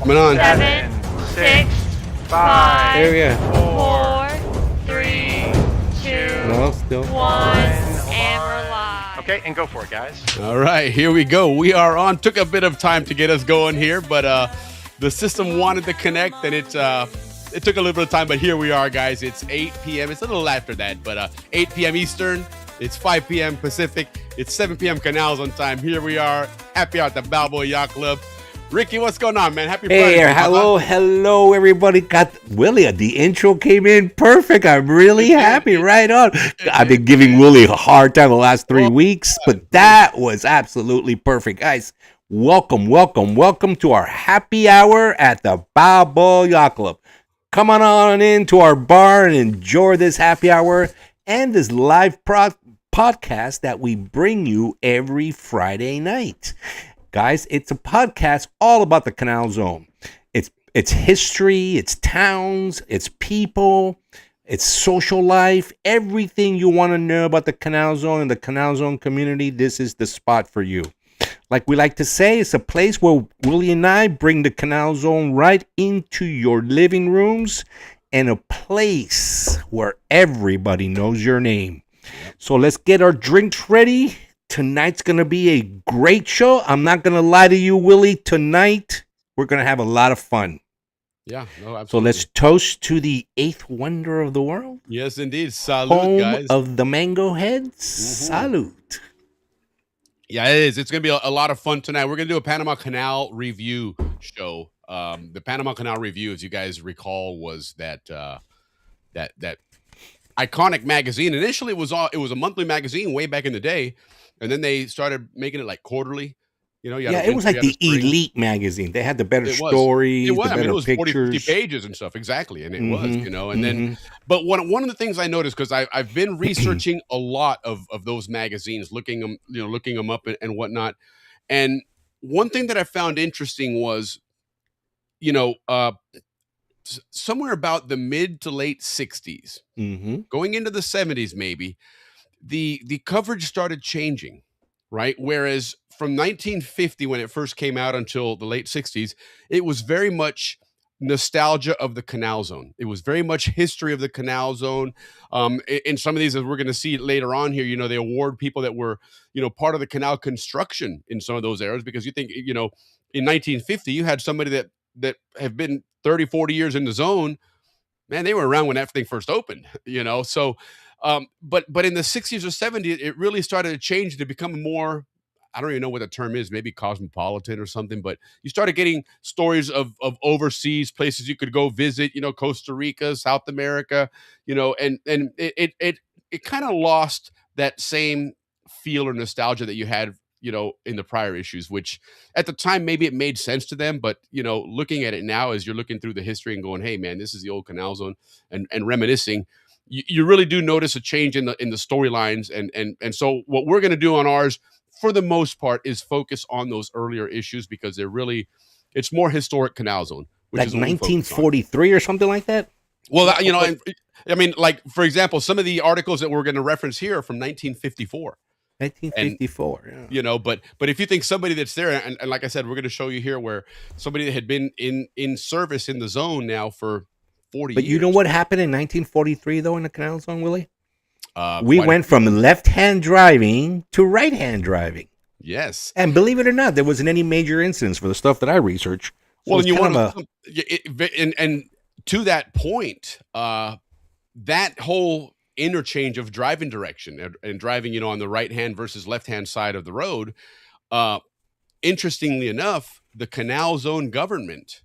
Coming on. 7, 6, 5, There we go. 4, 3, 2, No, still. 1, and we're live. Okay, and go for it, guys. All right, here we go. We are on. Took a bit of time to get us going here, but the system wanted to connect, and it took a little bit of time, but here we are, guys. It's 8 p.m. It's a little after that, but 8 p.m. Eastern. It's 5 p.m. Pacific. It's 7 p.m. Canals on time. Here we are. Happy out at the Balboa Yacht Club. Ricky, what's going on, man? Happy Friday. Hey, hello, everybody. Got Willie. The intro came in perfect. I'm really happy. Right on. I've been giving Willie a hard time the last 3 weeks, but that was absolutely perfect, guys. Welcome to our happy hour at the Balboa Yacht Club. Come on into our bar and enjoy this happy hour and this live podcast that we bring you every Friday night. Guys, it's a podcast all about the Canal Zone. It's history, it's towns, it's people, it's social life, everything you want to know about the Canal Zone and the Canal Zone community. This is the spot for you. Like we like to say, it's a place where Willie and I bring the Canal Zone right into your living rooms and a place where everybody knows your name. So let's get our drinks ready. Tonight's going to be a great show. I'm not going to lie to you, Willie. Tonight, we're going to have a lot of fun. Yeah, no, absolutely. So let's toast to the eighth wonder of the world. Yes, indeed. Salute, home guys. of the Mango Heads. Salute. Yeah, it is. It's going to be a lot of fun tonight. We're going to do a Panama Canal review show. The Panama Canal review, as you guys recall, was that iconic magazine. Initially, it was a monthly magazine way back in the day, and then they started making it like quarterly. You know, it was like the Elite magazine. They had the better stories, the better it was pictures. 40, 50 pages and stuff, exactly, and it was, you know. And then, but one of the things I noticed, because I've been researching a lot of those magazines, looking them up and whatnot. And one thing that I found interesting was, somewhere about the mid to late 60s, going into the 70s, maybe the coverage started changing, right? Whereas from 1950, when it first came out, until the late 60s, it was very much nostalgia of the Canal Zone. It was very much history of the Canal Zone. In some of these, as we're going to see later on here, they award people that were, part of the canal construction in some of those eras, because you think, in 1950, you had somebody that have been 30, 40 years in the zone. Man, they were around when that thing first opened, So, but in the 60s or 70s, it really started to change to become more, I don't even know what the term is, maybe cosmopolitan or something, but you started getting stories of overseas places you could go visit, Costa Rica, South America, and it kind of lost that same feel or nostalgia that you had, in the prior issues, which at the time, maybe it made sense to them. But, looking at it now, as you're looking through the history and going, hey, man, this is the old Canal Zone, and reminiscing, you really do notice a change in the storylines. And so what we're going to do on ours, for the most part, is focus on those earlier issues, because it's more historic Canal Zone. Which like is 1943 or something like that? Well, I mean, like, for example, some of the articles that we're going to reference here are from 1954. 1954, yeah. But if you think somebody that's there, and like I said, we're going to show you here where somebody that had been in service in the zone now for 40 years. But you know what happened in 1943, though, in the Canal Zone, Willie? We Quite went from left-hand driving to right-hand driving. Yes. And believe it or not, there wasn't any major incidents for the stuff that I researched. So Well, and you want to, and to that point, that whole interchange of driving direction and driving, on the right-hand versus left-hand side of the road, interestingly enough, the Canal Zone government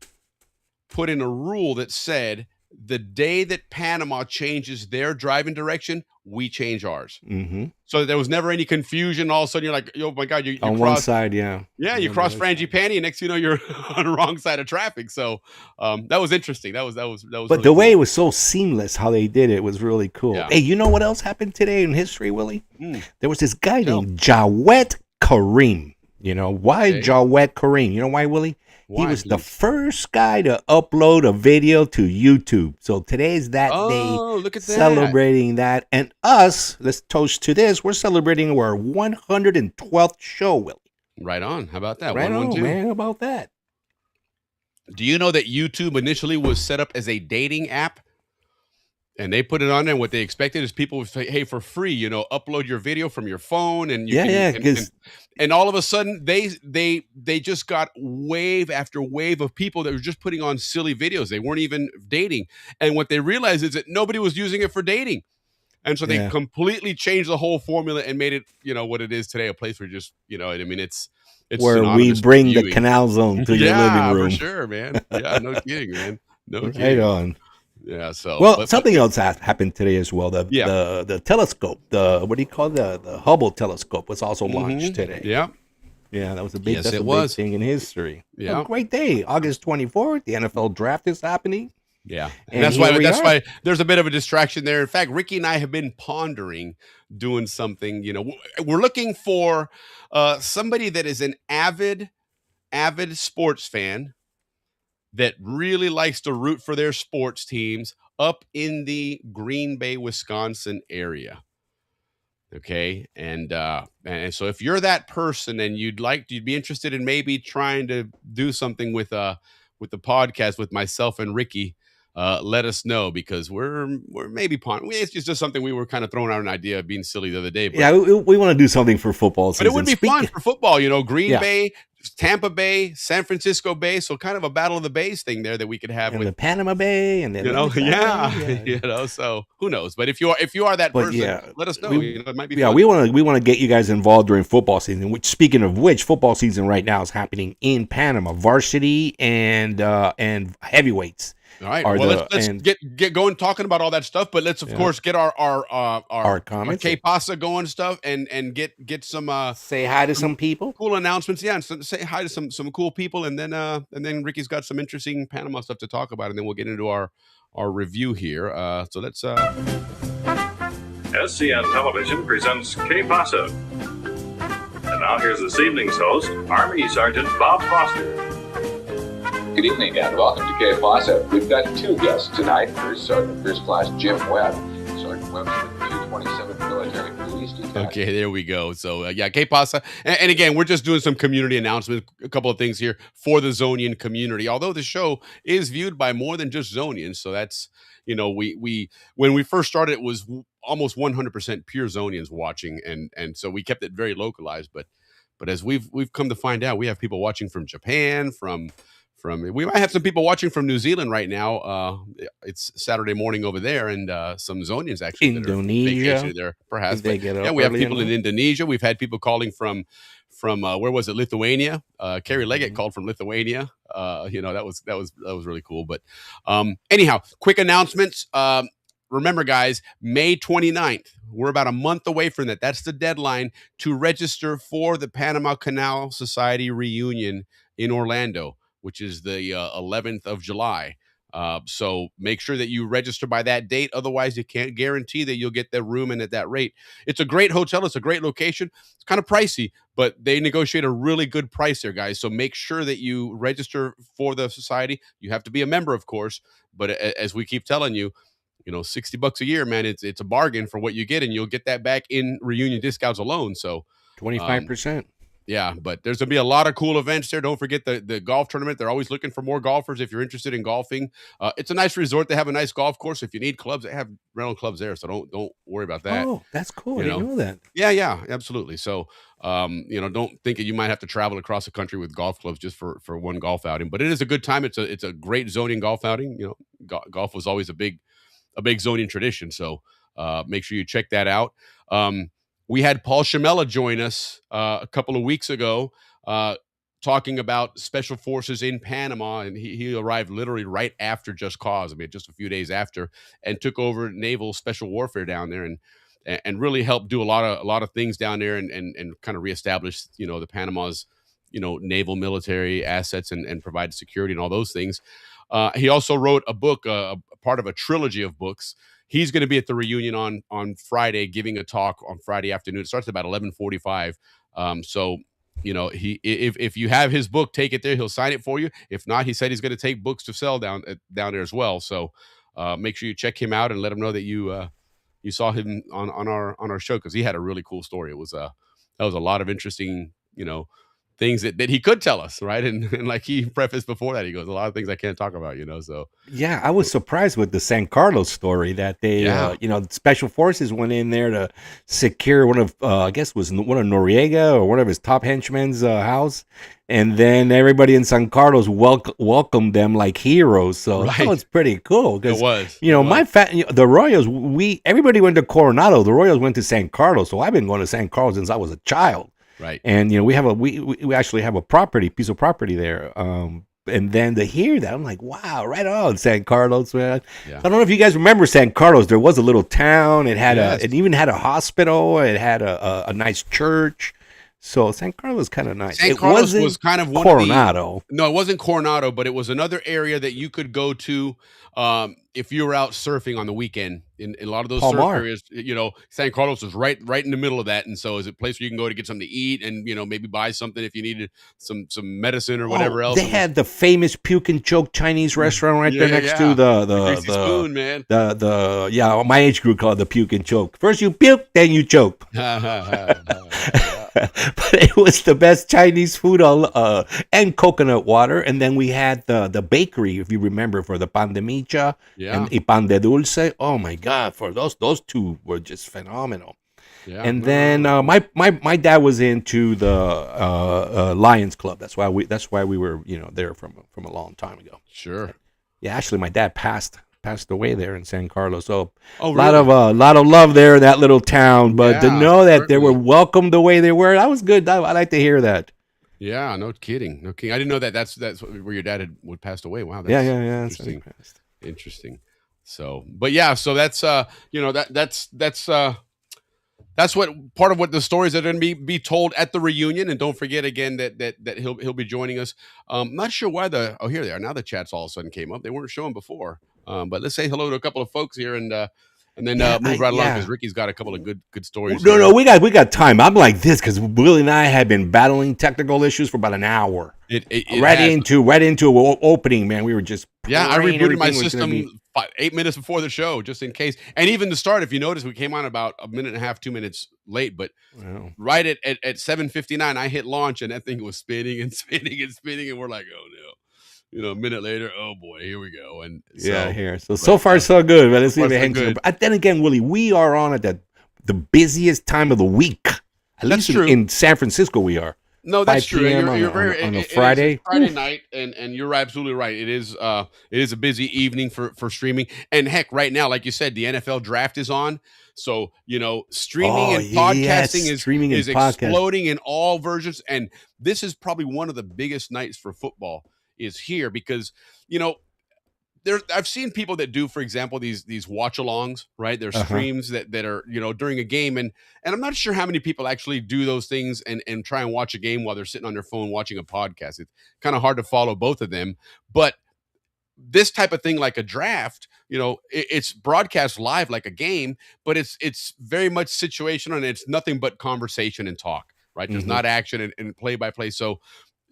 put in a rule that said the day that Panama changes their driving direction, we change ours. So there was never any confusion. All of a sudden, you're like, oh my God, you on cross, one side, you cross Frangipani, and next thing you know, you're on the wrong side of traffic. So that was interesting. That was. But really the way it was so seamless, how they did it was really cool. Yeah. Hey, you know what else happened today in history, Willie? There was this guy named Jawed Karim. Why Jawed Karim? You know why, Willie? He was the first guy to upload a video to YouTube. So today's that day. Look at that. Celebrating that. And us, let's toast to this, we're celebrating our 112th show, Willie. Right on. How about that? Right on, 112. man. How about that? Do you know that YouTube initially was set up as a dating app? And they put it on there, and what they expected is people would say, "Hey, for free, upload your video from your phone, and you Yeah, can." yeah, And, and because and all of a sudden, they just got wave after wave of people that were just putting on silly videos. They weren't even dating, and what they realized is that nobody was using it for dating, and so they yeah, completely changed the whole formula and made it, what it is today, a place where just, I mean, it's where we synonymous with bring the viewing. Canal Zone to your living Yeah, for room. sure, man. Yeah, no kidding, man. No Right kidding. on. Yeah, so, Well, but something else happened today as well. The yeah. the telescope, the what do you call the Hubble telescope, was also launched today. Yeah. Yeah, that was a Yes, that's it a big was. thing in history. A Yeah. great day, August 24th. The NFL draft is happening, Yeah. And and that's here why we that's are. why there's a bit of a distraction there. In fact, Ricky and I have been pondering doing something, we're looking for somebody that is an avid sports fan that really likes to root for their sports teams up in the Green Bay, Wisconsin area. Okay. And so if you're that person and you'd be interested in maybe trying to do something with the podcast with myself and Ricky, let us know, because we're maybe it's just something we were kind of throwing out an idea of being silly the other day, Yeah, we want to do something for football but it would season. be fun for football, Green Yeah. Bay, Tampa Bay, San Francisco Bay. So kind of a battle of the bays thing there that we could have and with, the Panama Bay, and then yeah. So who knows? But if you are that But person, yeah, let us know. we It might be yeah fun. we want to get you guys involved during football season. Which, speaking of which, football season right now is happening in Panama. Varsity and heavyweights. All right. Are Well, let's and get going talking about all that stuff, but let's of Yeah. course get our comments. K Pasa going stuff and get some Say hi to some people. cool announcements. Yeah, and say hi to some cool people, and then Ricky's got some interesting Panama stuff to talk about, and then we'll get into our review here. So let's SCN Television presents K Pasa. And now here's this evening's host, Army Sergeant Bob Foster. Good evening and welcome to K Pasa. We've got two guests tonight. First Sergeant First Class Jim Webb. Sergeant Webb's with the 227th Military Police Detachment. Okay, there we go. So yeah, K Pasa, and again, we're just doing some community announcements, a couple of things here for the Zonian community. Although the show is viewed by more than just Zonians, so that's we when we first started, it was almost 100% pure Zonians watching, and so we kept it very localized. But as we've come to find out, we have people watching from Japan, from we might have some people watching from New Zealand right now. It's Saturday morning over there, and some Zonians actually Indonesia. that are vacationing there, perhaps. They But get up yeah, we have early people in enough. Indonesia. We've had people calling from where was it, Lithuania? Carrie Leggett called from Lithuania. That was really cool. But anyhow, quick announcements. Remember, guys, May 29th, we're about a month away from that. That's the deadline to register for the Panama Canal Society reunion in Orlando, which is the 11th of July. So make sure that you register by that date. Otherwise, you can't guarantee that you'll get that room and at that rate. It's a great hotel. It's a great location. It's kind of pricey, but they negotiate a really good price there, guys. So make sure that you register for the society. You have to be a member, of course. But as we keep telling you, $60 a year, man, it's a bargain for what you get, and you'll get that back in reunion discounts alone. So 25%. yeah, but there's gonna be a lot of cool events there. Don't forget the golf tournament. They're always looking for more golfers if you're interested in golfing. It's a nice resort. They have a nice golf course. If you need clubs, they have rental clubs there, so don't worry about that. Oh, that's cool. I you didn't know that. Yeah, absolutely. So, don't think that you might have to travel across the country with golf clubs just for one golf outing. But it is a good time. It's a great zoning golf outing. Golf was always a big zoning tradition. So make sure you check that out. We had Paul Shamella join us a couple of weeks ago talking about special forces in Panama, and he arrived literally right after Just Cause. I mean, just a few days after, and took over naval special warfare down there, and really helped do a lot of things down there, and kind of reestablish the Panama's naval military assets and provide security and all those things. He also wrote a book, part of a trilogy of books. He's going to be at the reunion on Friday, giving a talk on Friday afternoon. It starts about 11:45. So if you have his book, take it there. He'll sign it for you. If not, he said he's going to take books to sell down there as well. So make sure you check him out and let him know that you saw him on our show, because he had a really cool story. It was that was a lot of interesting things that he could tell us, right? And like he prefaced before that, he goes, a lot of things I can't talk about, so. Yeah, I was surprised with the San Carlos story that they, Yeah. Special Forces went in there to secure one of, I guess it was one of Noriega or one of his top henchmen's house. And then everybody in San Carlos welcomed them like heroes. So that Right. was pretty cool. It was. The Royals, everybody went to Coronado. The Royals went to San Carlos. So I've been going to San Carlos since I was a child. Right. And we actually have a piece of property there. And then to hear that, I'm like, wow, right on, San Carlos, man. Yeah. I don't know if you guys remember San Carlos. There was a little town. It had Yes. it even had a hospital. It had a nice church. So San Carlos was kind of nice. San It Carlos wasn't was kind of one Coronado. No, it wasn't Coronado, but it was another area that you could go to if you were out surfing on the weekend. In a lot of those surf Palmar. areas, San Carlos is right in the middle of that, and so it's a place where you can go to get something to eat and maybe buy something if you needed some medicine or whatever else. They had the famous Puke and Choke Chinese restaurant right there next to the Greasy Spoon, man. My age group called the Puke and Choke. First you puke, then you choke. But it was the best Chinese food and coconut water. And then we had the bakery, if you remember, for the pan de micha and pan de dulce. Oh my God, for those two were just phenomenal. Yeah, and then my dad was into the Lions Club. That's why we were there from a long time ago. Sure. Yeah, actually, my dad passed away there in San Carlos. So Oh, a lot really? of love there in that little town. But to Yeah, know that they were certainly. welcomed the way they were, that was good. I like to hear that. Yeah, no kidding. I didn't know that. That's where your dad had passed away. Wow. That's Yeah. Interesting. Interesting. So, but yeah, so that's that's what part of what the stories that are going to be told at the reunion. And don't forget again that he'll be joining us. Not sure why here they are. Now the chats all of a sudden came up. They weren't showing before. But let's say hello to a couple of folks here and then move right along because Ricky's got a couple of good stories. No, we got time. I'm like this because Willie and I had been battling technical issues for about an hour. Right into opening, man. We were just I praying rebooted my everything was gonna system 8 minutes before the show just in case, and even the start. If you notice, we came on about a minute and a half, 2 minutes late, but right at 7:59, I hit launch, and that thing was spinning and spinning and spinning, and we're like, oh no. A minute later, oh boy, here we go. And here. So far so good. But let's see if it hangs. good. Then again, Willie, we are on at the busiest time of the week. At least true. in San Francisco, we are. No, that's 5 true. PM And you're very on a it is Friday. Friday night, and you're absolutely right. It is a busy evening for streaming. And heck, right now, like you said, the NFL draft is on. So streaming and podcasting is exploding in all versions. And this is probably one of the biggest nights for football is here because I've seen people that do, for example, these watch alongs, right? There's streams that are, during a game. And I'm not sure how many people actually do those things and try and watch a game while they're sitting on their phone watching a podcast. It's kind of hard to follow both of them. But this type of thing, like a draft, it's broadcast live like a game, but it's very much situational and it's nothing but conversation and talk, right? There's not action and play by play. So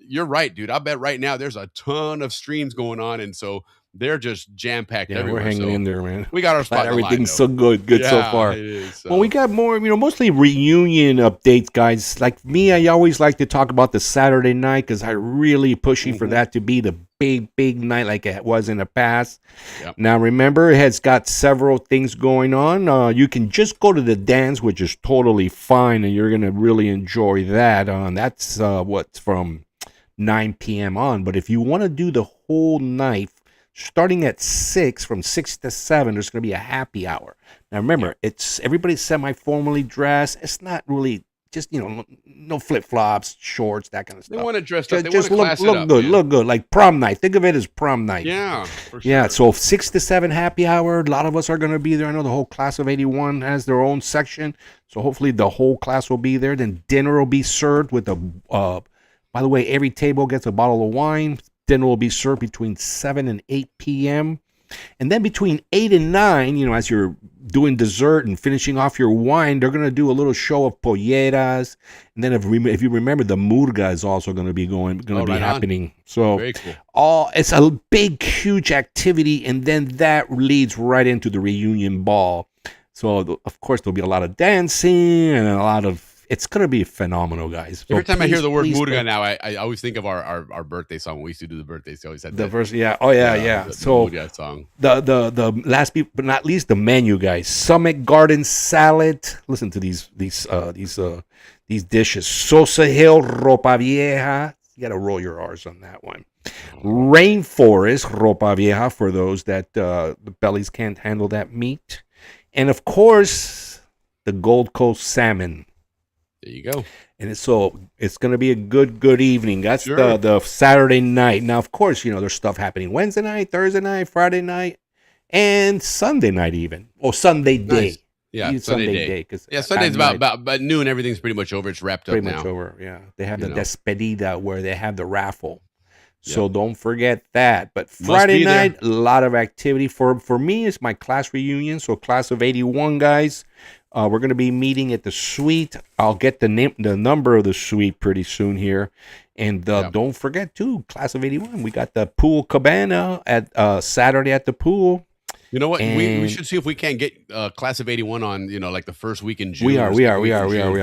you're right, dude. I bet right now there's a ton of streams going on. And so they're just jam-packed everywhere. We're hanging in there, man. We got our spot. Everything's so good so far. It is, so. Well, we got more, mostly reunion updates, guys. Like me, I always like to talk about the Saturday night because I'm really pushing for that to be the big night like it was in the past. Yep. Now, remember, it has got several things going on. You can just go to the dance, which is totally fine, and you're going to really enjoy that. That's what's from 9 p.m. on. But if you want to do the whole night, starting at 6, from 6 to 7, there's going to be a happy hour. Now, remember, it's everybody's semi-formally dressed. It's not really just, no flip-flops, shorts, that kind of stuff. They want to dress up. They just want to class look it up, good, man. look good, like prom night. Think of it as prom night. Yeah, for sure. Yeah, so 6 to 7 happy hour. A lot of us are going to be there. I know the whole class of 81 has their own section, so hopefully the whole class will be there. Then dinner will be served with by the way, every table gets a bottle of wine. Dinner will be served between 7 and 8 p.m. And then between 8 and 9, as you're doing dessert and finishing off your wine, they're going to do a little show of polleras. And then if you remember, the murga is also going to be happening. On. So very cool. It's a big, huge activity. And then that leads right into the reunion ball. So, of course, there'll be a lot of dancing and a lot of It's gonna be phenomenal, guys. So Every time I hear the word please, Murga now, I always think of our birthday song. We used to do the birthdays. They always had the that, verse, yeah. Oh yeah. the So Murga song. the last but not least, the menu, guys. Summit Garden salad. Listen to these dishes. Sosa Hill Ropa Vieja. You gotta roll your R's on that one. Rainforest Ropa Vieja for those that the bellies can't handle that meat, and of course the Gold Coast salmon. There you go. And it's going to be a good evening. That's Sure. the Saturday night. Now, of course, there's stuff happening Wednesday night, Thursday night, Friday night, and Sunday night even. Or Sunday day. Nice. Yeah, Use Sunday day. 'Cause Yeah, Sunday's at night, about noon. Everything's pretty much over. It's wrapped up pretty now. much over. Yeah. They have You the know. despedida where they have the raffle. So Yep. don't forget that. But Must Friday be there. night, a lot of activity. For me, it's my class reunion. So class of 81 guys. We're going to be meeting at the suite. I'll get the number of the suite pretty soon here. And don't forget, too, class of 81. We got the pool cabana at Saturday at the pool. You know what? We And- should see if we can't get class of 81 on, like the first week in June. We or are. second week in June.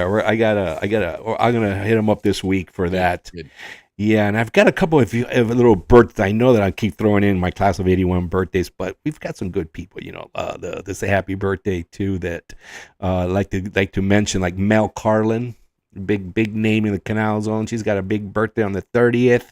I'm gonna hit them up this week for that. Good. Yeah, and I've got a couple of little birthdays. I know that I keep throwing in my class of 81 birthdays, but we've got some good people, to say happy birthday to that. Like to mention, like Mel Carlin, big name in the Canal Zone. She's got a big birthday on the 30th.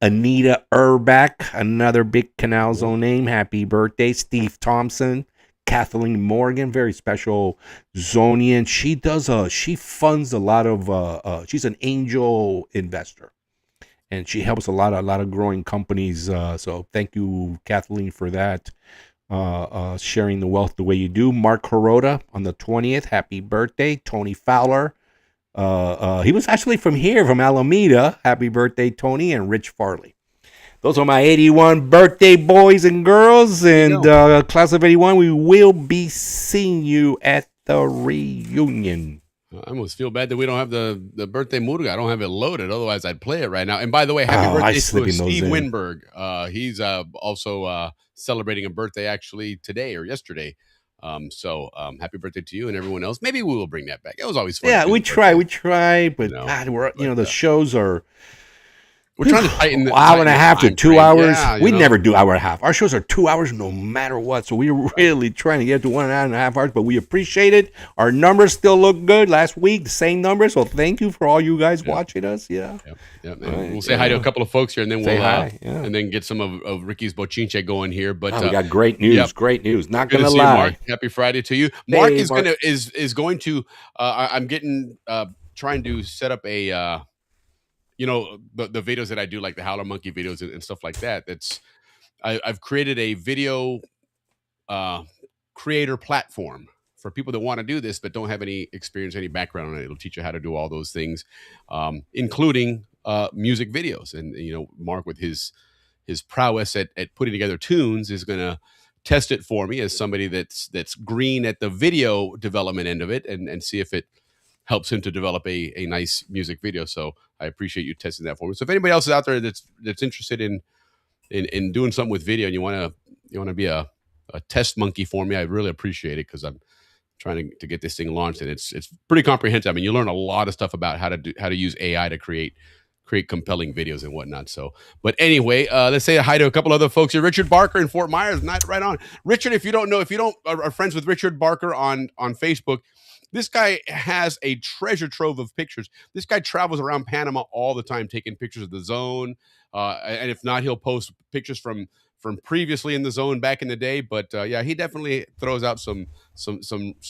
Anita Urbach, another big Canal Zone name. Happy birthday. Steve Thompson. Kathleen Morgan, very special Zonian. She funds a lot of she's an angel investor. And she helps a lot of growing companies. So thank you, Kathleen, for that. Sharing the wealth the way you do. Mark Hirota on the 20th. Happy birthday. Tony Fowler. He was actually from here, from Alameda. Happy birthday, Tony. And Rich Farley. Those are my 81 birthday boys and girls. And class of 81, we will be seeing you at the reunion. I almost feel bad that we don't have the birthday Murga. I don't have it loaded. Otherwise, I'd play it right now. And by the way, happy I birthday slip to in those Steve in. Winberg. He's also celebrating a birthday actually today or yesterday. So happy birthday to you and everyone else. Maybe we will bring that back. It was always fun. Yeah, to do we the try, birthday. but No, God, we're but, the shows are. We're trying to tighten the hour and a half to time 2 frame. hours. Yeah, We never do hour and a half. Our shows are 2 hours no matter what. So we're really trying to get to 1.5 hours, but we appreciate it. Our numbers still look good. Last week, the same numbers. So thank you for all you guys watching us. Yeah. Yep. Right, We'll say hi to a couple of folks here, and then Say we'll hi, yeah. and then get some of Ricky's bochinche going here. But We got great news. yep. Great news. Not Good gonna to see you, lie. Mark. Happy Friday to you. Mark Hey, is Mark. gonna is going to. I'm getting trying to set up a. The videos that I do, like the Howler Monkey videos and stuff like that. I've created a video creator platform for people that want to do this but don't have any experience, any background on it. It'll teach you how to do all those things, including music videos. And Mark, with his prowess at putting together tunes, is going to test it for me as somebody that's green at the video development end of it, and see if it helps him to develop a nice music video. So I appreciate you testing that for me. So if anybody else is out there that's interested in doing something with video, and you want to be a test monkey for me, I really appreciate it, because I'm trying to get this thing launched, and it's pretty comprehensive. I mean, you learn a lot of stuff about how to use AI to create compelling videos and whatnot. So, but anyway, let's say hi to a couple other folks here. Richard Barker in Fort Myers, not right on. Richard, if you don't are friends with Richard Barker on Facebook, this guy has a treasure trove of pictures. This guy travels around Panama all the time, taking pictures of the zone. And if not, he'll post pictures from previously in the zone back in the day. But he definitely throws out some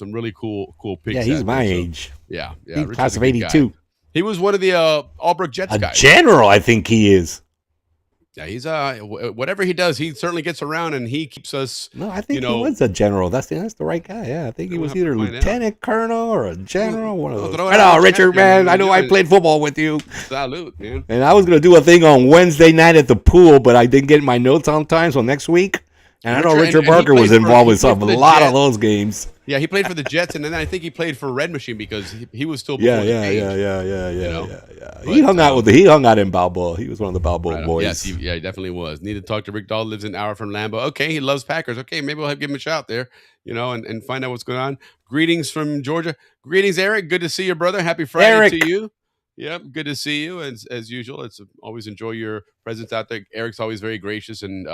really cool pics. Yeah, he's out my there. So, age. yeah. He's Richard's class a of good guy. 82. He was one of the Albrook Jets A guys. general, I think he is. Yeah, he's whatever he does, he certainly gets around, and he keeps us. No, I think he was a general. That's the right guy. Yeah, I think he We'll was have to either find lieutenant colonel or a general. One of We'll those. throw it Right out on, the Richard, chat, man. I man. know I played football with you. Salute, man. And I was going to do a thing on Wednesday night at the pool, but I didn't get my notes on time. So next week, And I know Richard Barker was involved with a lot of those games. Yeah, he played for the Jets, and then I think he played for Red Machine because he was still Yeah. He hung out in Balboa. He was one of the Balboa boys. Yes, he definitely was. Need to talk to Rick Dahl. Lives an hour from Lambeau. Okay, he loves Packers. Okay, maybe we'll give him a shout there, and find out what's going on. Greetings from Georgia. Greetings, Eric. Good to see you, brother. Happy Friday to you. Yep, good to see you. As usual, it's always enjoy your presence out there. Eric's always very gracious and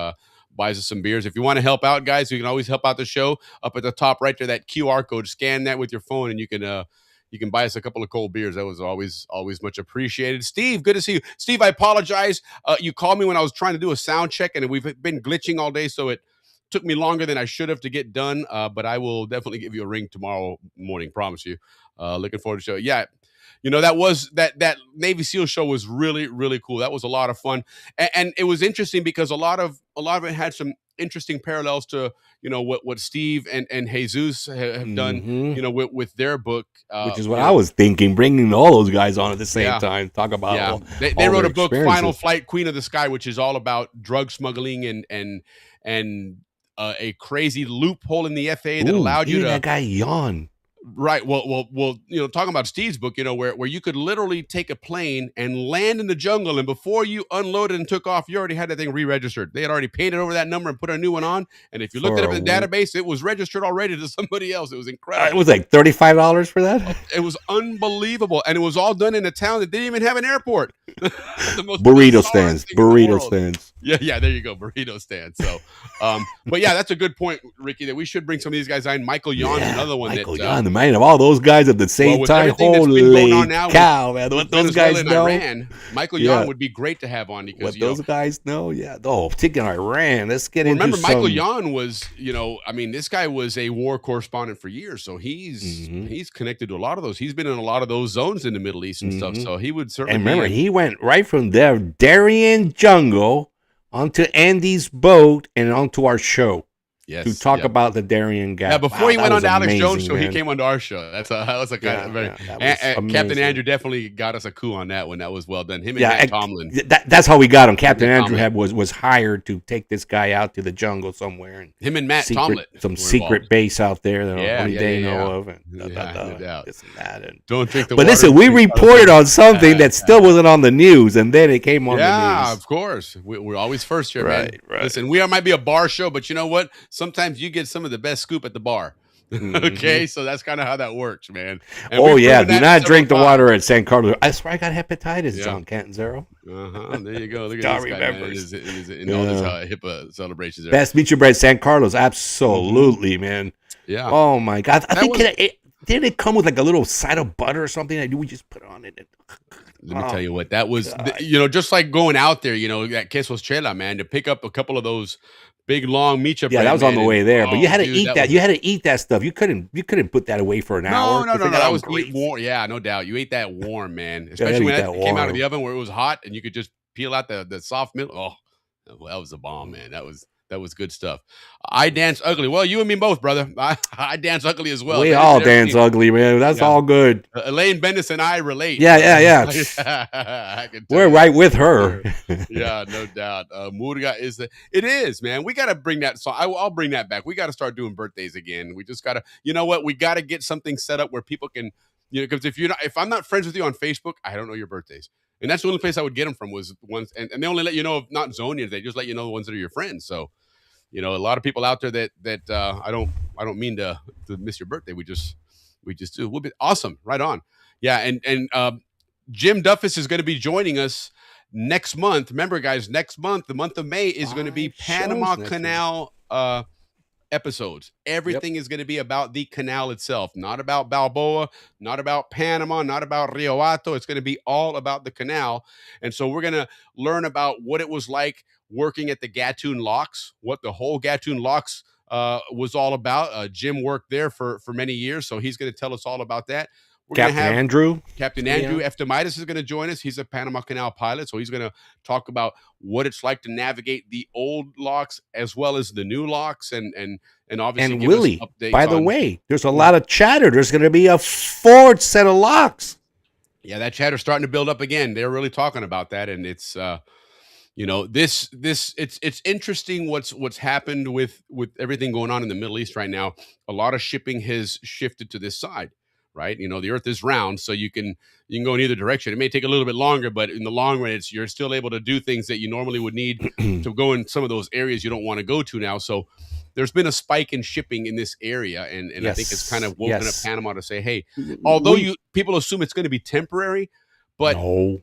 buys us some beers. If you want to help out, guys, you can always help out the show. Up at the top right there, that QR code. Scan that with your phone, and you can buy us a couple of cold beers. That was always much appreciated. Steve, good to see you. Steve, I apologize. You called me when I was trying to do a sound check, and we've been glitching all day, so it took me longer than I should have to get done. But I will definitely give you a ring tomorrow morning. Promise you. Looking forward to the show. Yeah. That Navy SEAL show was really, really cool. That was a lot of fun. And it was interesting because a lot of it had some interesting parallels to, what Steve and Jesus have done, with their book. Which is what I was thinking, bringing all those guys on at the same time. Talk about they wrote a book, Final Flight, Queen of the Sky, which is all about drug smuggling and a crazy loophole in the FAA that allowed you to. That guy yawn. Right. Well, talking about Steve's book, where you could literally take a plane and land in the jungle, and before you unloaded and took off, you already had that thing re-registered. They had already painted over that number and put a new one on. And if you looked it up in the database, it was registered already to somebody else. It was incredible. It was like $35 for that. It was unbelievable, and it was all done in a town that didn't even have an airport. Burrito stands. Yeah. There you go. Burrito stands. So, but yeah, that's a good point, Ricky, that we should bring some of these guys on. Michael Yawn's another one. Michael Yawn, the man of all those guys at the same time. Holy cow, man. What those guys know. Iran, Michael Yawn would be great to have on because what those guys know. Yeah. Oh, particularly Iran. Let's get into remember, Michael Yawn was, this guy was a war correspondent for years. So he's connected to a lot of those. He's been in a lot of those zones in the Middle East and stuff. So he would certainly. And remember, he went right from the Darien jungle onto Andy's boat and onto our show. Yes, to talk about the Darien Gap. Yeah, before he went on to Alex Jones' show, he came onto our show. That was a kind of very. Captain Andrew definitely got us a coup on that one. That was well done. Him and Matt Tomlin. That's how we got him. Captain Andrew was hired to take this guy out to the jungle somewhere. And him and Matt Tomlin. Some secret base out there that only they know of. And no doubt. This and that. And don't drink the water. But listen, we reported on something that still wasn't on the news, and then it came on the news. Yeah, of course. We're always first here, man. Right. Listen, we might be a bar show, but you know what? Sometimes you get some of the best scoop at the bar. Okay, so that's kind of how that works, man. And do not drink the water at San Carlos. That's where I got hepatitis, John Cantanzero. There you go. Look at this guy, man. In all these HIPAA celebrations there. Best meet your bread, San Carlos. Absolutely, man. Yeah. Oh my God. I think didn't it come with like a little side of butter or something? Like, we just put on it. Let me tell you what that was. Just like going out there, that quesos chela, man, to pick up a couple of those big long micha. Yeah, that was on the way there, but you had to eat that. You had to eat that stuff. You couldn't put that away for an hour. No. That was warm. Yeah, no doubt. You ate that warm, man. Especially when it came out of the oven where it was hot and you could just peel out the soft milk. Oh, that was a bomb, man. That was good stuff. I dance ugly. Well, you and me both, brother. I dance ugly as well. We all dance ugly, man. That's all good. Elaine Bendis and I relate. Yeah. We're right with her. Yeah, no doubt. Murga it is, man. We got to bring that song. I'll bring that back. We got to start doing birthdays again. We just got to, you know what? We got to get something set up where people can, because if I'm not friends with you on Facebook, I don't know your birthdays. And that's the only place I would get them from was ones, and they only let you know, not Zonians, they just let you know the ones that are your friends. So, a lot of people out there that I don't mean to miss your birthday. We just do. We'll be awesome. Right on. Yeah. And Jim Duffus is going to be joining us next month. Remember, guys, next month, the month of May is going to be Panama Canal episodes. Everything is going to be about the canal itself, not about Balboa, not about Panama, not about Rio Hato. It's going to be all about the canal. And so we're going to learn about what it was like working at the Gatun Locks, what the whole Gatun Locks was all about. Jim worked there for many years, so he's going to tell us all about that. Captain Andrew Eftimitis is going to join us. He's a Panama Canal pilot, so he's going to talk about what it's like to navigate the old locks as well as the new locks, and obviously and give Willie, us updates. By the way, there's a lot of chatter. There's going to be a fourth set of locks. Yeah, that chatter's starting to build up again. They're really talking about that, and it's It's interesting what's happened with everything going on in the Middle East right now. A lot of shipping has shifted to this side, right? The earth is round, so you can go in either direction. It may take a little bit longer, but in the long run, you're still able to do things that you normally would need to go in some of those areas you don't want to go to now. So there's been a spike in shipping in this area, and I think it's kind of woken up Panama to say, hey, although people assume it's going to be temporary, but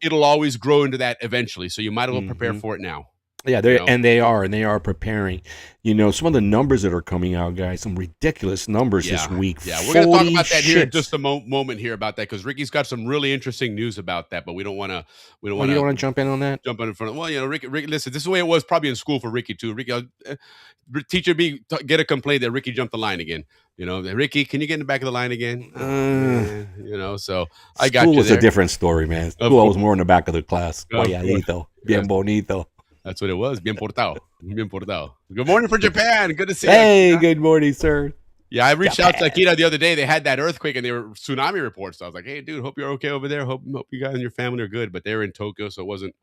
it'll always grow into that eventually. So you might as well prepare for it now. Yeah, they are preparing. Some of the numbers that are coming out, guys, some ridiculous numbers this week. Yeah, we're going to talk about that here in just a moment here about that, because Ricky's got some really interesting news about that, but we don't want to. You don't want to jump in on that. Jump in front of. Well, Ricky, listen, this is the way it was probably in school for Ricky too. Ricky, teacher get a complaint that Ricky jumped the line again. Ricky, can you get in the back of the line again? So I got you. School was a different story, man. School was more in the back of the class. Bien bonito. That's what it was. Bien portado. Bien portado. Good morning from Japan. Good to see you. Hey, good morning, sir. Yeah, I reached out to Akira the other day. They had that earthquake and they were tsunami reports. So I was like, hey, dude, hope you're okay over there. Hope you guys and your family are good. But they were in Tokyo, so it wasn't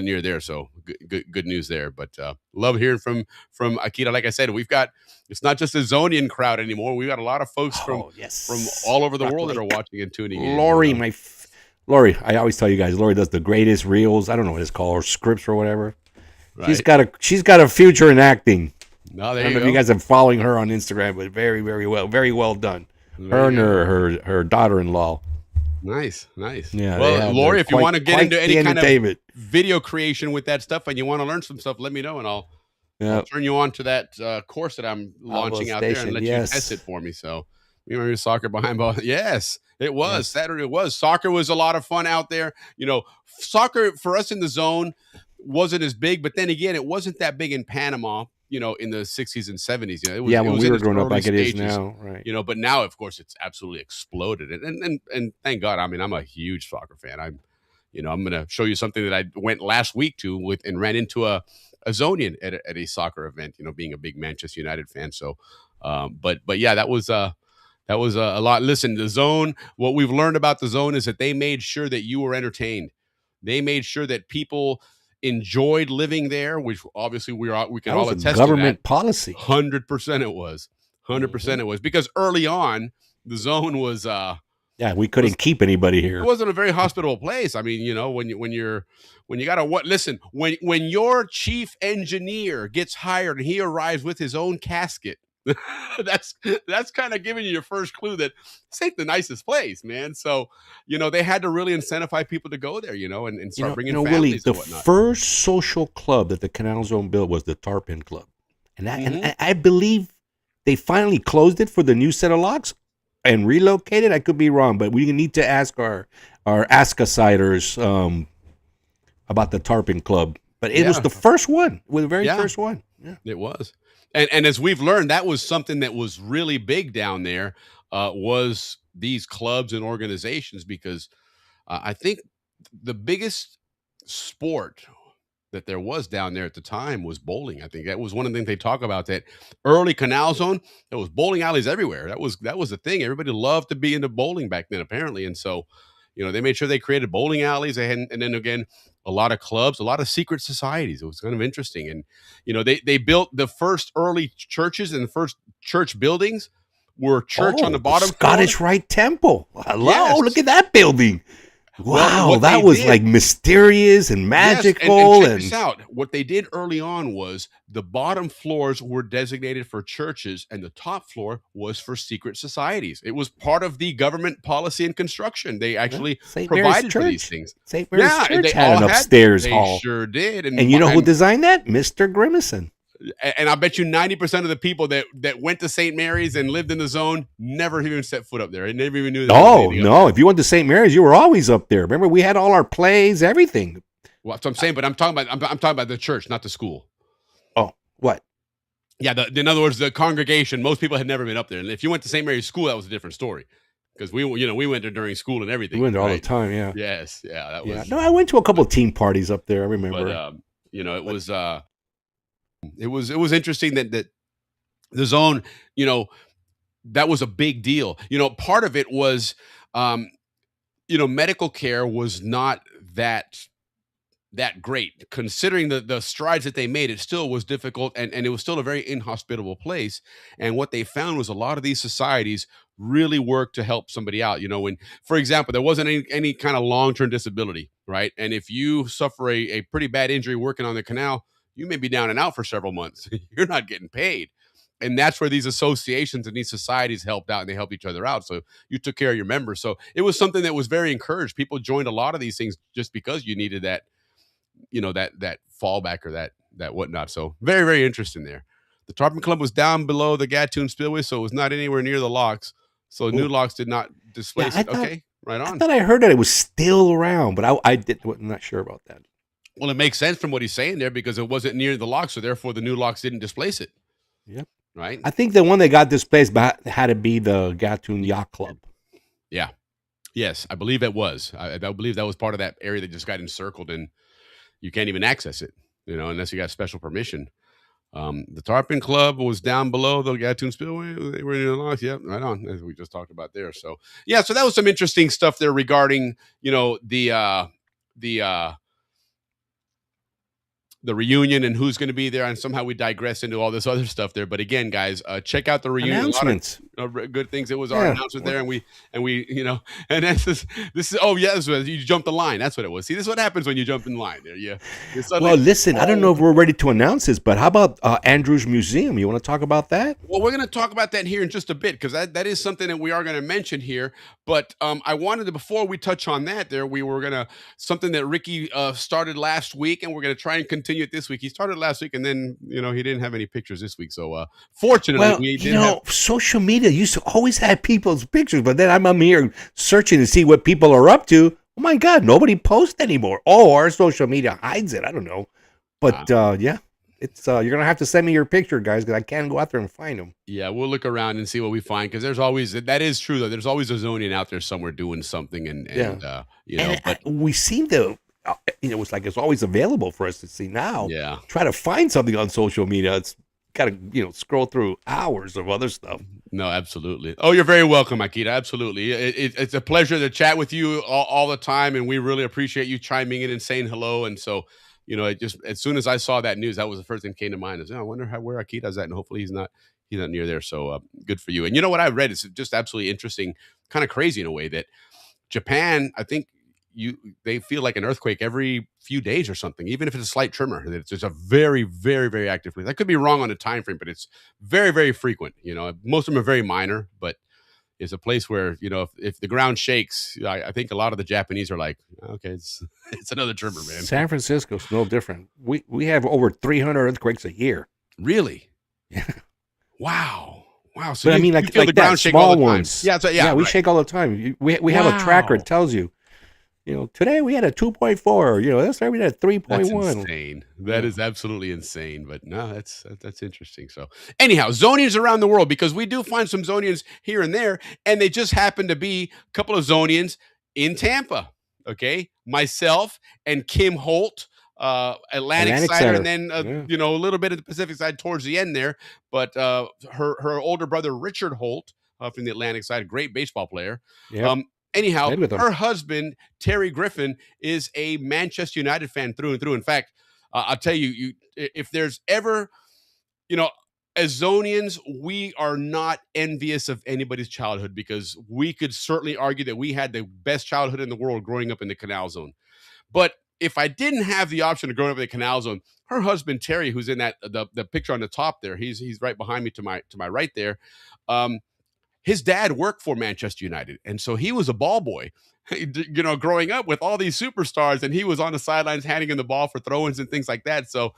near there. So good news there. But love hearing from Akira. Like I said, it's not just a Zonian crowd anymore. We've got a lot of folks from all over the world that are watching and tuning in. Lori, I always tell you guys, Lori does the greatest reels. I don't know what it's called, or scripts or whatever. Right. She's got a future in acting. No, I don't know if you guys are following her on Instagram, but very, very well done. Her and her daughter-in-law. Nice. Yeah. Well, Lori, if you want to get into any kind of video creation with that stuff and you want to learn some stuff, let me know and I'll turn you on to that course that I'm launching out there and let you test it for me. So, remember soccer behind ball? Yes, it was Saturday. It was soccer was a lot of fun out there. Soccer for us in the zone wasn't as big, but then again, it wasn't that big in Panama, in the 60s and 70s. When we were growing up like it is now, right? But now, of course, it's absolutely exploded. And thank God. I mean, I'm a huge soccer fan. I'm going to show you something that I went last week to and ran into a Zonian at a soccer event, being a big Manchester United fan. So, but yeah, that was a lot. Listen, the zone, what we've learned about the zone is that they made sure that you were entertained. They made sure that people enjoyed living there, which obviously we can all attest to that. Government policy. 100% it was. 100% it was, because early on the zone was we couldn't keep anybody here. It wasn't a very hospitable place. I mean, when you got to listen, when your chief engineer gets hired and he arrives with his own casket, that's kind of giving you your first clue that this ain't the nicest place, man. So, they had to really incentivize people to go there, and start bringing families Willie, and the whatnot. First social club that the Canal Zone built was the Tarpon Club. And I believe they finally closed it for the new set of locks and relocated. I could be wrong, but we need to ask our Ask-A-Siders about the Tarpon Club. But it was the first one. It was the very first one. Yeah. It was. And as we've learned, that was something that was really big down there, was these clubs and organizations, because I think the biggest sport that there was down there at the time was bowling. I think that was one of the things they talk about, that early Canal Zone, there was bowling alleys everywhere. That was the thing. Everybody loved to be into bowling back then, apparently. And so, they made sure they created bowling alleys. And then again, a lot of clubs, a lot of secret societies. It was kind of interesting. And, they built the first early churches, and the first church buildings were church on the bottom Scottish floor. Rite Temple. Hello, yes. Look at that building. Wow, well, that was like mysterious and magical. Yes, and check this out. What they did early on was the bottom floors were designated for churches, and the top floor was for secret societies. It was part of the government policy and construction. They actually provided for these things. St. Mary's Church had an upstairs hall. They sure did. And you know who designed that? Mr. Grimison. And I bet you 90% of the people that went to St. Mary's and lived in the zone never even set foot up there. They never even knew that. Oh, no. If you went to St. Mary's, you were always up there. Remember, we had all our plays, everything. Well, that's what I'm saying, but I'm talking about the church, not the school. Oh, what? Yeah, in other words, the congregation, most people had never been up there. And if you went to St. Mary's school, that was a different story. Because we went there during school and everything. We went there all the time, yeah. Yes, yeah. That was. No, I went to a couple of team parties up there, I remember. But, it was... It was interesting that the zone, that was a big deal. Part of it was, medical care was not that that great. Considering the strides that they made, it still was difficult, and it was still a very inhospitable place. And what they found was a lot of these societies really worked to help somebody out. When, for example, there wasn't any kind of long-term disability, right? And if you suffer a pretty bad injury working on the canal, you may be down and out for several months. You're not getting paid. And that's where these associations and these societies helped out, and they helped each other out. So you took care of your members. So it was something that was very encouraged. People joined a lot of these things just because you needed that, that fallback or that whatnot. So very, very interesting there. The Tarpon Club was down below the Gatun Spillway, so it was not anywhere near the locks. So new locks did not displace it. Okay, right I on. thought I heard that it was still around, but I'm not sure about that. Well, it makes sense from what he's saying there because it wasn't near the locks, so therefore the new locks didn't displace it. Yep. Right. I think the one that got displaced had to be the Gatun Yacht Club. Yeah. Yes, I believe it was. I believe that was part of that area that just got encircled, and you can't even access it, unless you got special permission. The Tarpon Club was down below the Gatun Spillway. They were in the locks. Yep, right on, as we just talked about there. So yeah, so that was some interesting stuff there regarding, the reunion and who's going to be there, and somehow we digress into all this other stuff there. But again, guys, check out the reunion. Announcements. A lot of, good things. It was our announcement there, and we, and this is you jumped the line. That's what it was. See, this is what happens when you jump in line there. Yeah. Well, listen, I don't know if we're ready to announce this, but how about Andrew's Museum? You want to talk about that? Well, we're going to talk about that here in just a bit, because that is something that we are going to mention here. But I wanted to, before we touch on that there, we were going to, something that Ricky started last week, and we're going to try and continue it this week. He started last week, and then, he didn't have any pictures this week. So fortunately, we did social media used to always have people's pictures, but then I'm here searching to see what people are up to. Oh my God, nobody posts anymore. Oh, our social media hides it. I don't know. But yeah. It's you're gonna have to send me your picture, guys, because I can't go out there and find them. Yeah, we'll look around and see what we find, because there's always, that is true though. There's always a Zonian out there somewhere doing something, but we seem to, it's like it's always available for us to see now. Yeah, try to find something on social media. It's got to scroll through hours of other stuff. No, absolutely. Oh, you're very welcome, Akita. Absolutely, it's a pleasure to chat with you all the time, and we really appreciate you chiming in and saying hello. And so, it just, as soon as I saw that news, that was the first thing that came to mind. I wonder where Akita's at, and hopefully he's not near there. So good for you. And you know what I read is just absolutely interesting, kind of crazy in a way, that Japan, I think they feel like an earthquake every few days or something, even if it's a slight tremor. It's just a very, very, very active place. I could be wrong on the time frame, but it's very, very frequent. Most of them are very minor, but it's a place where, if the ground shakes, I think a lot of the Japanese are like, okay, it's another tremor, man. San Francisco's no different. We have over 300 earthquakes a year. Really? Yeah. Wow. So but I mean, like the ground shake all the ones. Yeah, we shake all the time. We have a tracker. It tells you. Today we had a 2.4. That's right, we had a 3.1. That's insane. That is absolutely insane. But no, that's interesting. So anyhow, Zonians around the world, because we do find some Zonians here and there, and they just happen to be a couple of Zonians in Tampa. Okay, myself and Kim Holt, Atlantic side, and then a little bit of the Pacific side towards the end there. But her older brother Richard Holt from the Atlantic side, great baseball player. Yep. Anyhow, her husband, Terry Griffin, is a Manchester United fan through and through. In fact, I'll tell you, if there's ever, as Zonians, we are not envious of anybody's childhood, because we could certainly argue that we had the best childhood in the world growing up in the Canal Zone. But if I didn't have the option of growing up in the Canal Zone, her husband, Terry, who's in that the picture on the top there, he's right behind me to my right there. His dad worked for Manchester United, and so he was a ball boy, growing up with all these superstars, and he was on the sidelines handing him the ball for throw-ins and things like that. So,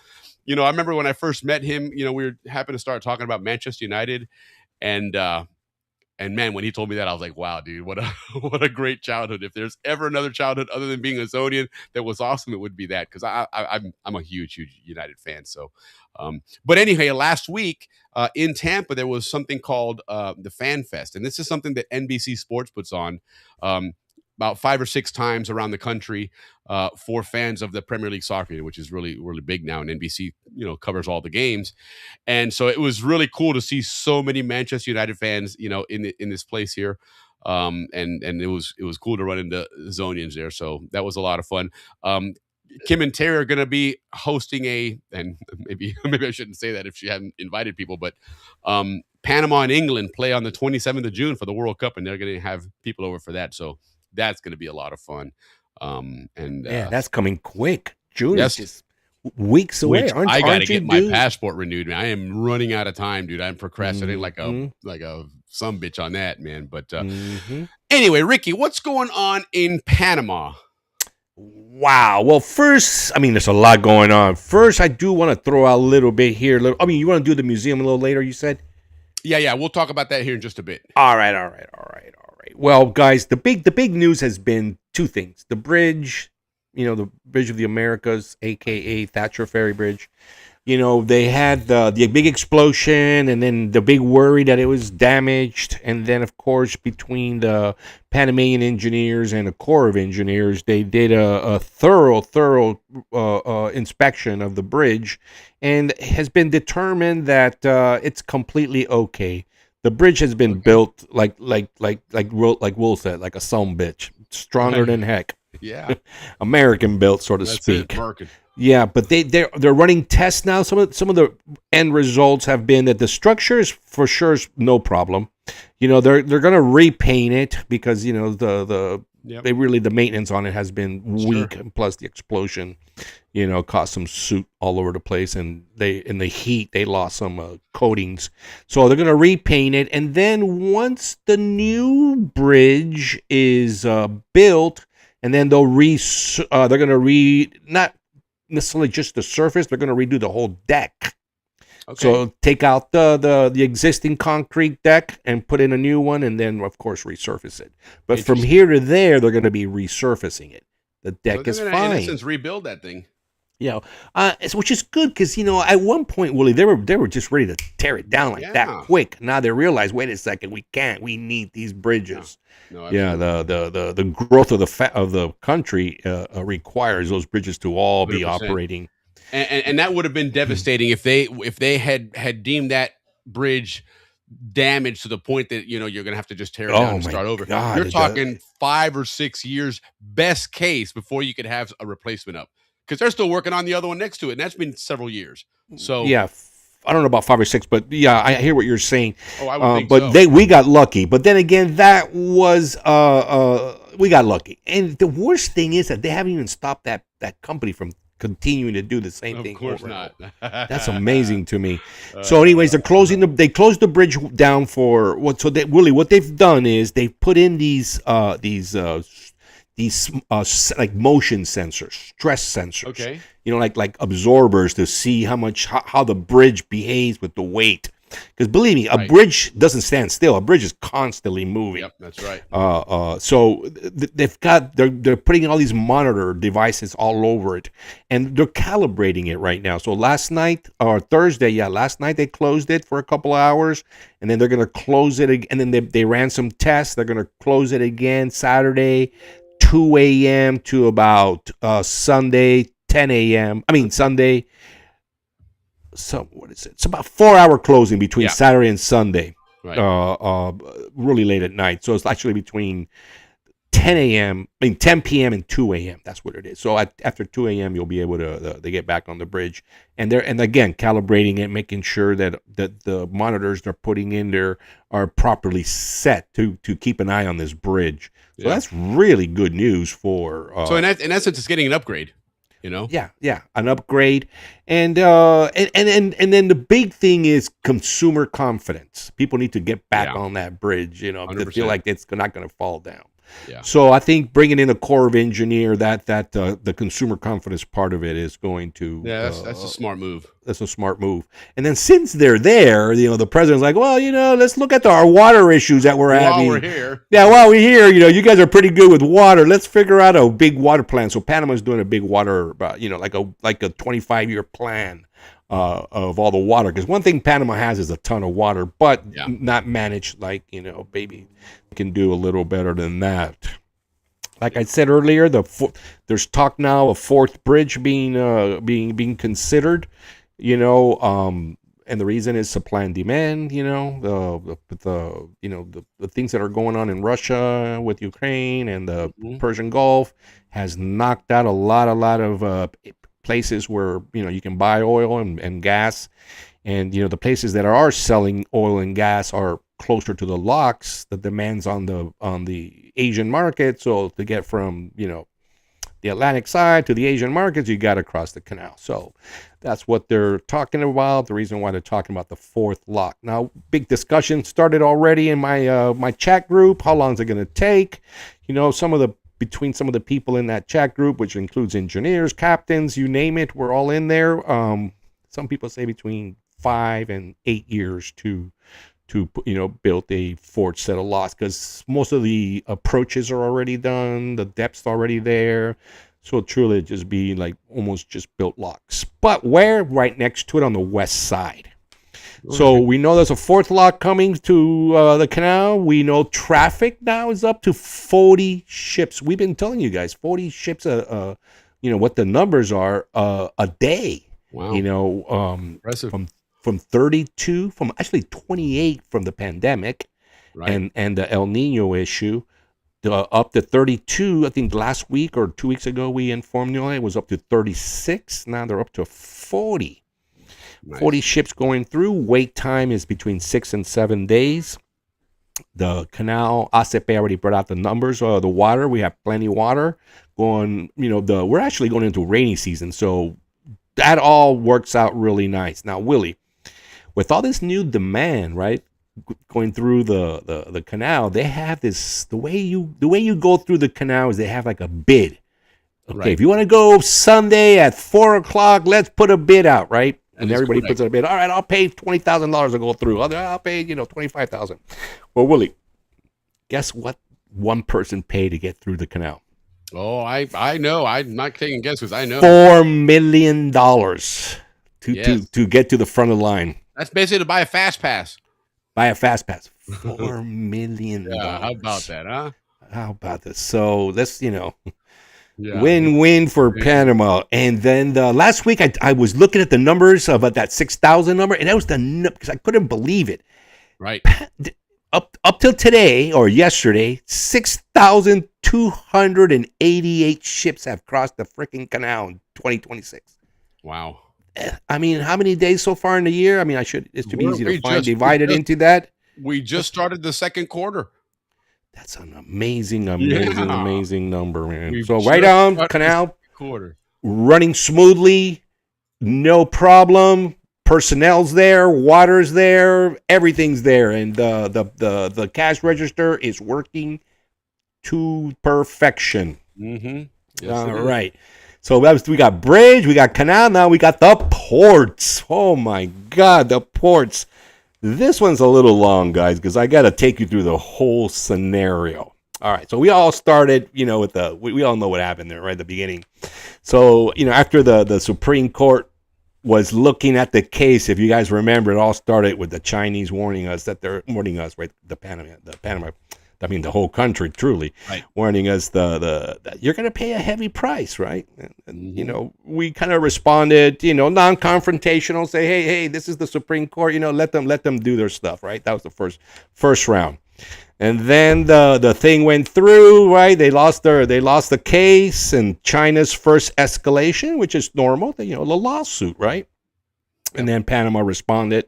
I remember when I first met him, we happened to start talking about Manchester United, and man, when he told me that, I was like, wow, dude, what a great childhood. If there's ever another childhood other than being a Zonian that was awesome, it would be that, because I'm a huge United fan. So, but anyway, last week in Tampa, there was something called the Fan Fest. And this is something that NBC Sports puts on about 5 or 6 times around the country for fans of the Premier League soccer, which is really, really big now. And NBC, covers all the games. And so it was really cool to see so many Manchester United fans, in this place here. And it was cool to run into Zonians there. So that was a lot of fun. Kim and Terry are going to be hosting and maybe I shouldn't say that if she hadn't invited people, but Panama and England play on the 27th of June for the World Cup, and they're going to have people over for that. So that's going to be a lot of fun. That's coming quick. June yes. is just weeks away. I got to get my passport renewed, man. I am running out of time, dude. I'm procrastinating like a some bitch on that, man. But anyway, Ricky, what's going on in Panama? Wow. Well, first, I mean, there's a lot going on. First, I do want to throw out a little bit here. You want to do the museum a little later, you said? Yeah. We'll talk about that here in just a bit. All right. Well, guys, the big news has been two things. The bridge, the Bridge of the Americas, a.k.a. Thatcher Ferry Bridge. They had the big explosion, and then the big worry that it was damaged. And then, of course, between the Panamanian engineers and the Corps of Engineers, they did a thorough inspection of the bridge, and it has been determined that it's completely okay. The bridge has been built like Will said, like a son bitch, stronger than heck. Yeah, American built, so to speak. Yeah, but they're running tests now. Some of the end results have been that the structure is for sure is no problem. They're going to repaint it because the maintenance on it has been weak, and plus the explosion, caused some soot all over the place, and in the heat they lost some coatings. So they're going to repaint it, and then once the new bridge is built, and then they're going to not necessarily just the surface, they're going to redo the whole deck. Okay. So take out the existing concrete deck and put in a new one, and then of course resurface it. But from here to there, they're going to be resurfacing it. The deck is fine. In essence, rebuild that thing. Which is good because at one point, Willie, they were just ready to tear it down that quick. Now they realize, wait a second, we can't. We need these bridges. No, the growth of the country requires those bridges to all 100%. Be operating. And that would have been devastating if they had deemed that bridge damaged to the point that you're going to have to just tear it down and start over. God, you're talking 5 or 6 years, best case, before you could have a replacement up. Because they're still working on the other one next to it, and that's been several years. So yeah, I don't know about 5 or 6, but yeah, I hear what you're saying. Oh, I would think but so. We got lucky. But then again, that was we got lucky. And the worst thing is that they haven't even stopped that company from continuing to do the same thing. Of course not. That's amazing to me. So, anyways, they closed the bridge down for what? So, what they've done is they've put in these like motion sensors, stress sensors. Okay. Like absorbers to see how the bridge behaves with the weight. Because believe me, a bridge doesn't stand still. A bridge is constantly moving. Yep, that's right. So they're putting all these monitor devices all over it, and they're calibrating it right now. So last night they closed it for a couple of hours, and then they're going to close it again. And then they ran some tests. They're going to close it again Saturday, 2 a.m. to about Sunday, 10 a.m. Sunday. So what is it? It's about 4-hour closing between Saturday and Sunday. Right. Really late at night. So it's actually between 10 p.m. and 2 a.m. That's what it is. So after 2 a.m. you'll be able to get back on the bridge, and again calibrating it, making sure that the monitors they're putting in there are properly set to keep an eye on this bridge. So that's really good news for. So in essence, it's getting an upgrade. Yeah, an upgrade, and then the big thing is consumer confidence. People need to get back on that bridge, to feel like it's not going to fall down. Yeah. So I think bringing in a Corps of Engineer, that the consumer confidence part of it is going to. Yeah, that's a smart move. That's a smart move. And then since they're there, the president's like, well, let's look at our water issues that we're having. While we're here. Yeah, while we're here, you guys are pretty good with water. Let's figure out a big water plan. So Panama's doing a big water, like a 25-year plan of all the water. Because one thing Panama has is a ton of water, but not managed like, baby can do a little better than that. Like I said earlier, there's talk now of fourth bridge being considered, and and the reason is supply and demand. The things that are going on in Russia with Ukraine and the Persian Gulf has knocked out a lot of places where you can buy oil and gas, and the places that are selling oil and gas are closer to the locks. The demands on the Asian market, so to get from the Atlantic side to the Asian markets, you got to cross the canal. So that's what they're talking about. The reason why they're talking about the fourth lock. Now, big discussion started already in my chat group. How long is it going to take? Between some of the people in that chat group, which includes engineers, captains, you name it, we're all in there. Some people say between 5 and 8 years to build a fourth set of locks, because most of the approaches are already done, the depth's already there, so truly it'd just be like almost just built locks. But we're right next to it on the west side. So we know there's a fourth lock coming to the canal. We know traffic now is up to 40 ships. We've been telling you guys 40 ships what the numbers are a day. Wow. Impressive. From 32, from actually 28 from the pandemic, right, and the El Nino issue, up to 32. I think last week or 2 weeks ago we informed you it was up to 36. Now they're up to 40. Nice. 40 ships going through. Wait time is between 6 and 7 days. The canal, ACP already brought out the numbers. The water, we have plenty of water going. We're actually going into rainy season, so that all works out really nice. Now, Willie, with all this new demand, right, going through the canal, they have this, the way you go through the canal is they have like a bid. Okay, right. If you want to go Sunday at 4:00, let's put a bid out, right? And everybody puts out a bid. All right, I'll pay $20,000 to go through. I'll pay $25,000. Well, Willie, guess what one person paid to get through the canal? Oh, I know. I'm not taking guesses. I know. $4 million to get to the front of the line. That's basically to buy a fast pass. $4 million. Yeah, how about that, huh? How about this? So let's, win-win for Panama. And then last week I was looking at the numbers about that 6,000 number, and that was because I couldn't believe it. Right. Up till today or yesterday, 6,288 ships have crossed the freaking canal in 2026. Wow. I mean, how many days so far in the year? I mean, it should be easy to find, divided into that. We just started the second quarter. That's an amazing number, man. So right on, canal, running smoothly, no problem. Personnel's there, water's there, everything's there, and the cash register is working to perfection. Mm-hmm. Yes, all right. So we got bridge, we got canal, now we got the ports. Oh my God, the ports. This one's a little long, guys, because I got to take you through the whole scenario. All right, so we all started, with we all know what happened there, right at the beginning. So, after the Supreme Court was looking at the case, if you guys remember, it all started with the Chinese warning us, right? The whole country, truly, right, warning us that you're going to pay a heavy price, right? And we kind of responded, non-confrontational, say, hey, this is the Supreme Court, let them do their stuff, right? That was the first round. And then the thing went through, right? They lost the case, and China's first escalation, which is normal, the lawsuit, right? And then Panama responded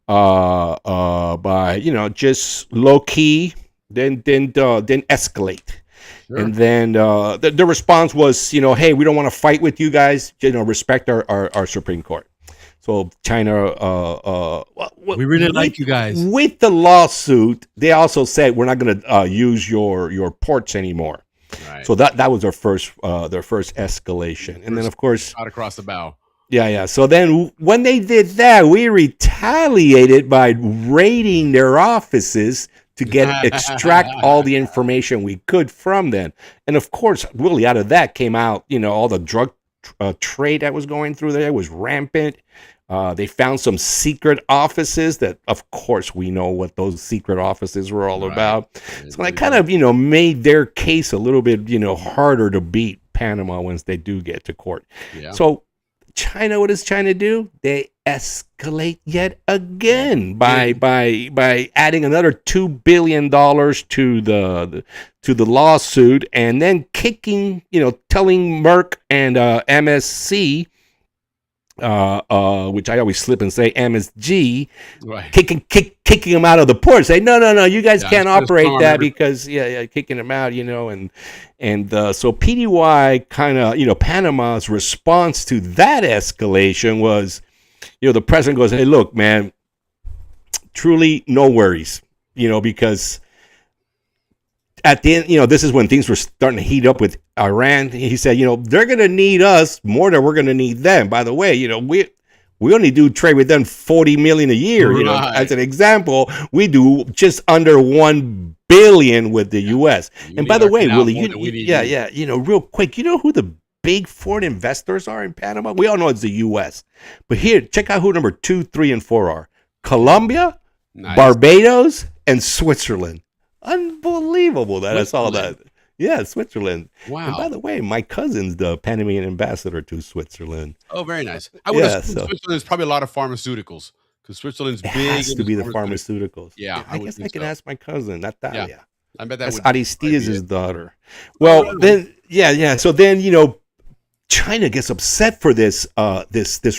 by just low key, then escalate. Sure. And then the response was, hey, we don't want to fight with you guys, respect our Supreme Court. So China, we really like you guys. With the lawsuit, they also said we're not going to use your ports anymore. Right. So that was their first escalation, and then of course out across the bow. Yeah. So then when they did that, we retaliated by raiding their offices to extract all the information we could from them, and of course, really out of that came out, all the drug trade that was going through there was rampant. They found some secret offices that, of course, we know what those secret offices were all about. So that kind of, made their case a little bit, harder to beat Panama once they do get to court. Yeah. So China, what does China do? They escalate yet again by adding another $2 billion to the lawsuit, and then kicking, telling Merck and MSC, which I always slip and say MSG, Right. kicking them out of the port. Say no, you guys can't operate that because kicking them out, and so PDY kind of, Panama's response to that escalation was, the president goes, hey, look, man, truly no worries, because at the end, this is when things were starting to heat up with Iran. He said, they're going to need us more than we're going to need them. By the way, we only do trade with them 40 million a year. Right. As an example, we do just under 1 billion with the U.S. And by the way, Willie, real quick, who the big foreign investors are in Panama? We all know it's the U.S. But here, check out who number 2, 3, and 4 are: Colombia, Barbados, and Switzerland. Unbelievable that I saw that. Yeah, Switzerland. Wow. And by the way, my cousin's the Panamanian ambassador to Switzerland. Oh, very nice. I would assume Switzerland's probably a lot of pharmaceuticals, because Switzerland's big. It has to be the pharmaceuticals. Yeah, I guess I can ask my cousin, Natalia. Yeah, I bet that's Aristides' daughter. Well, then, so then, China gets upset for this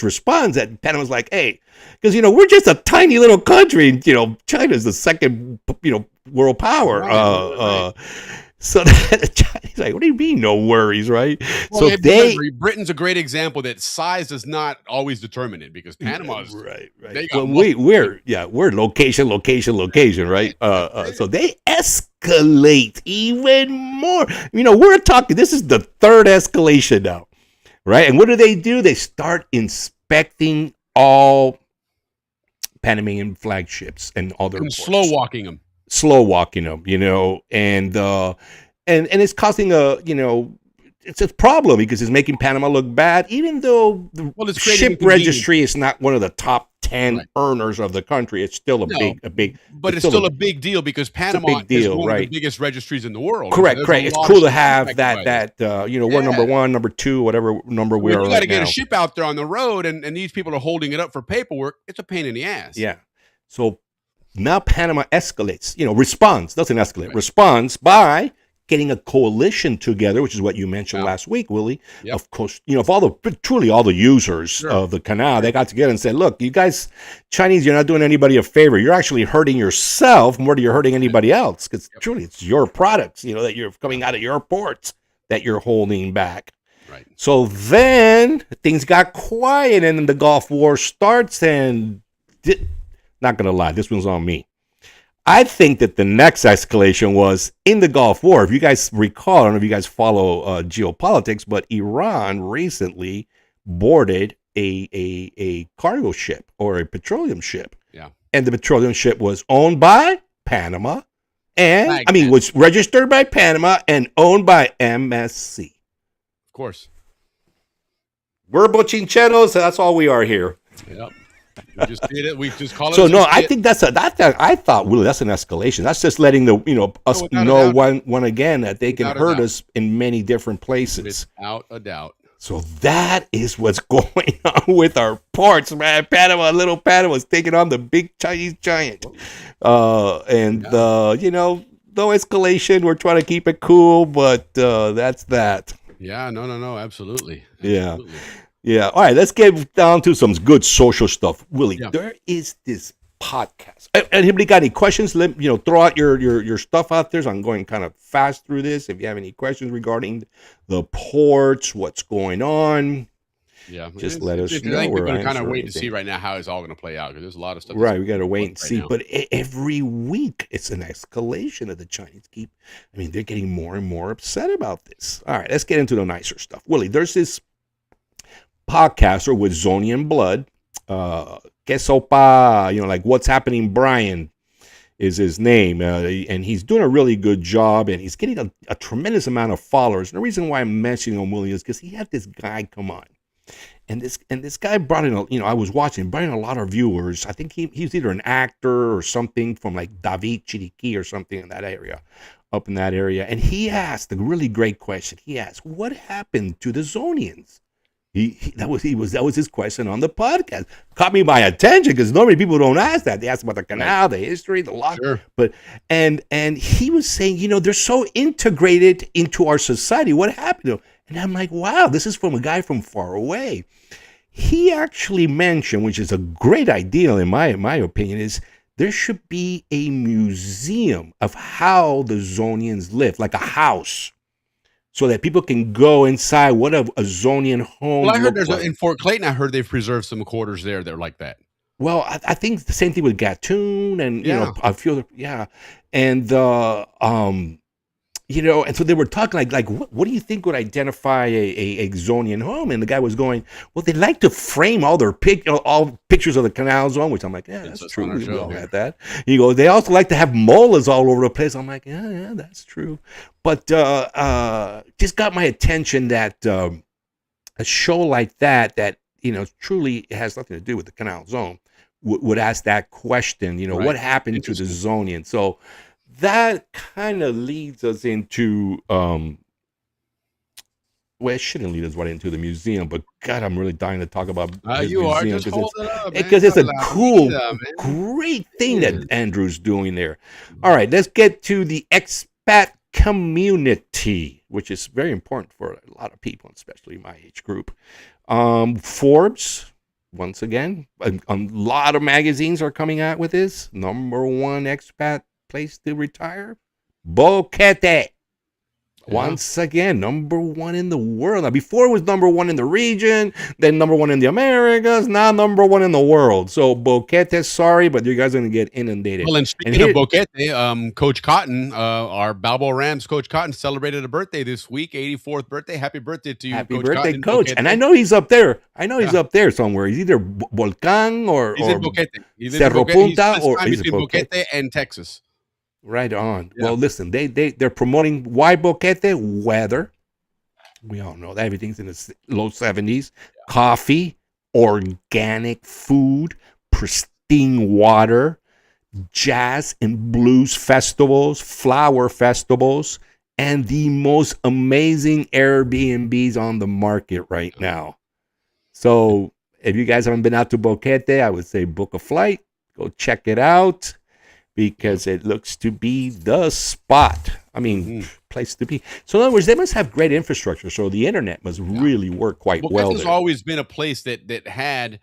response, that Panama's like, hey, because we're just a tiny little country, and China's the second world power. Right. So the Chinese like, what do you mean, no worries, right? Well, so Britain's a great example that size does not always determine it, because Panama's right. Well, we're location, right? So they escalate even more. We're talking. This is the third escalation now. Right, and what do? They start inspecting all Panamanian flagships and all their ports. Slow walking them, and it's causing it's a problem, because it's making Panama look bad, even though the ship registry is not one of the top 10 earners of the country. It's still a big, but it's still a big deal, because Panama is one of the biggest registries in the world. Correct. It's cool to have that. We're number 1, number 2, whatever number we are. You got to get a ship out there on the road, and these people are holding it up for paperwork. It's a pain in the ass. Yeah. So now Panama escalates. Responds, doesn't escalate. Responds by getting a coalition together, which is what you mentioned last week, Willie. Yep. Of course, if all the users of the canal, they got together and said, look, you guys, Chinese, you're not doing anybody a favor. You're actually hurting yourself more than you're hurting anybody else, because truly it's your products, that you're coming out of your ports that you're holding back. Right. So then things got quiet, and then the Gulf War starts, and not going to lie, this one's on me. I think that the next escalation was in the Gulf War. If you guys recall, I don't know if you guys follow geopolitics, but Iran recently boarded a cargo ship, or a petroleum ship. Yeah. And the petroleum ship was owned by Panama, and was registered by Panama and owned by MSC. Of course. We're bochincheros, so that's all we are here. Yep. We just did it. We just call it. So no, I think I thought, Willie, that's an escalation. That's just letting us know one again that they can hurt us in many different places. Without a doubt. So that is what's going on with our ports, man. Little Panama's taking on the big Chinese giant. No escalation. We're trying to keep it cool, but that's that. Yeah, no, absolutely. Yeah. Yeah. All right. Let's get down to some good social stuff. Willie, there is this podcast. Anybody got any questions? Throw out your stuff out there. So I'm going kind of fast through this. If you have any questions regarding the ports, what's going on, just let us know. I think we're going to kind of wait to see right now how it's all going to play out, because there's a lot of stuff. Right. We got to wait and see. But every week it's an escalation of the Chinese. They're getting more and more upset about this. All right. Let's get into the nicer stuff. Willie, there's this podcaster with Zonian blood, Que Sopa, like What's Happening Brian is his name, and he's doing a really good job, and he's getting a tremendous amount of followers. And the reason why I'm mentioning him, Willie, is because he had this guy come on, and this guy brought in I was watching, brought in a lot of viewers. I think he's either an actor or something from like David Chiriqui or something in that area, up in that area, and he asked a really great question. He asked, what happened to the Zonians? That was his question on the podcast. Caught me by attention because normally people don't ask that. They ask about the canal, the history, the law. Sure. But and he was saying, they're so integrated into our society. What happened to them? And I'm like, wow, this is from a guy from far away. He actually mentioned, which is a great idea in my opinion, is there should be a museum of how the Zonians lived, like a house, so that people can go inside what a Zonian home. Well, I heard in Fort Clayton, I heard they've preserved some quarters there that are like that. Well, I think the same thing with Gatun and a few other, and and so they were talking like what do you think would identify a Zonian home? And the guy was going, well, they like to frame all their all pictures of the Canal Zone, which I'm like, yeah, that's true. We all had that. He goes, they also like to have molas all over the place. I'm like, yeah, that's true. But just got my attention that a show like that truly has nothing to do with the Canal Zone would ask that question. Right. What happened to the Zonian? So that kind of leads us into, well, it shouldn't lead us right into the museum, but God, I'm really dying to talk about his museum because it's a cool, great thing that Andrew's doing there. All right, let's get to the expat community, which is very important for a lot of people, especially my age group. Forbes, once again, a lot of magazines are coming out with this. Number one expat place to retire, Boquete. Once again, number one in the world. Now, before it was number one in the region, then number one in the Americas, now number one in the world. So Boquete, sorry, but you guys are going to get inundated. Well, and speaking of Boquete, Coach Cotton, our Balboa Rams Coach Cotton celebrated a birthday this week, 84th birthday. Happy birthday to you, Happy Coach birthday, Cotton, Coach. Boquete. And I know he's up there. He's up there somewhere. He's either Volcan or in Boquete. Cerro Punta or he's in Boquete and Texas. Right on. Yeah. Well, listen, they're promoting why Boquete? Weather. We all know that everything's in the low 70s. Yeah. Coffee, organic food, pristine water, jazz and blues festivals, flower festivals, and the most amazing Airbnbs on the market right now. So if you guys haven't been out to Boquete, I would say book a flight, go check it out, because it looks to be the spot. I mean, place to be. So in other words, they must have great infrastructure. So the internet must really work quite well. It's always been a place that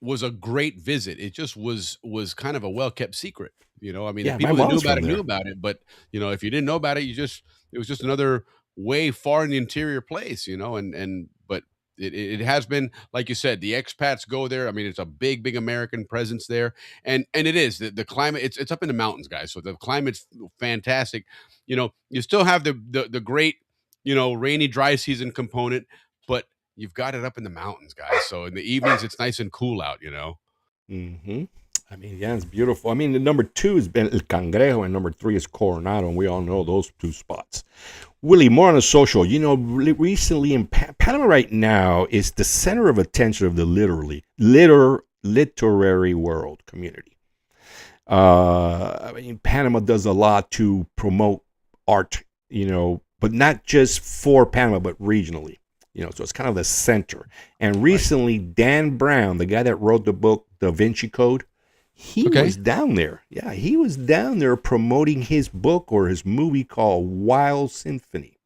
was a great visit. It just was kind of a well-kept secret. I mean, the people that knew about it. But, if you didn't know about it, it was just another way far in the interior place, but it has been, like you said, the expats go there. I mean, it's a big American presence there, and it is the climate. It's up in the mountains, guys. So the climate's fantastic. You still have the great, rainy dry season component, but you've got it up in the mountains, guys. So in the evenings, it's nice and cool out. Mm-hmm. I mean, yeah, it's beautiful. I mean, the number 2 has been El Cangrejo, and number 3 is Coronado, and we all know those 2 spots. Willie, more on the social. Recently in Panama right now is the center of attention of the literary world community. I mean, Panama does a lot to promote art, but not just for Panama, but regionally. So it's kind of the center. And recently, Dan Brown, the guy that wrote the book Da Vinci Code, he was down there. Yeah, he was down there promoting his book or his movie called Wild Symphony.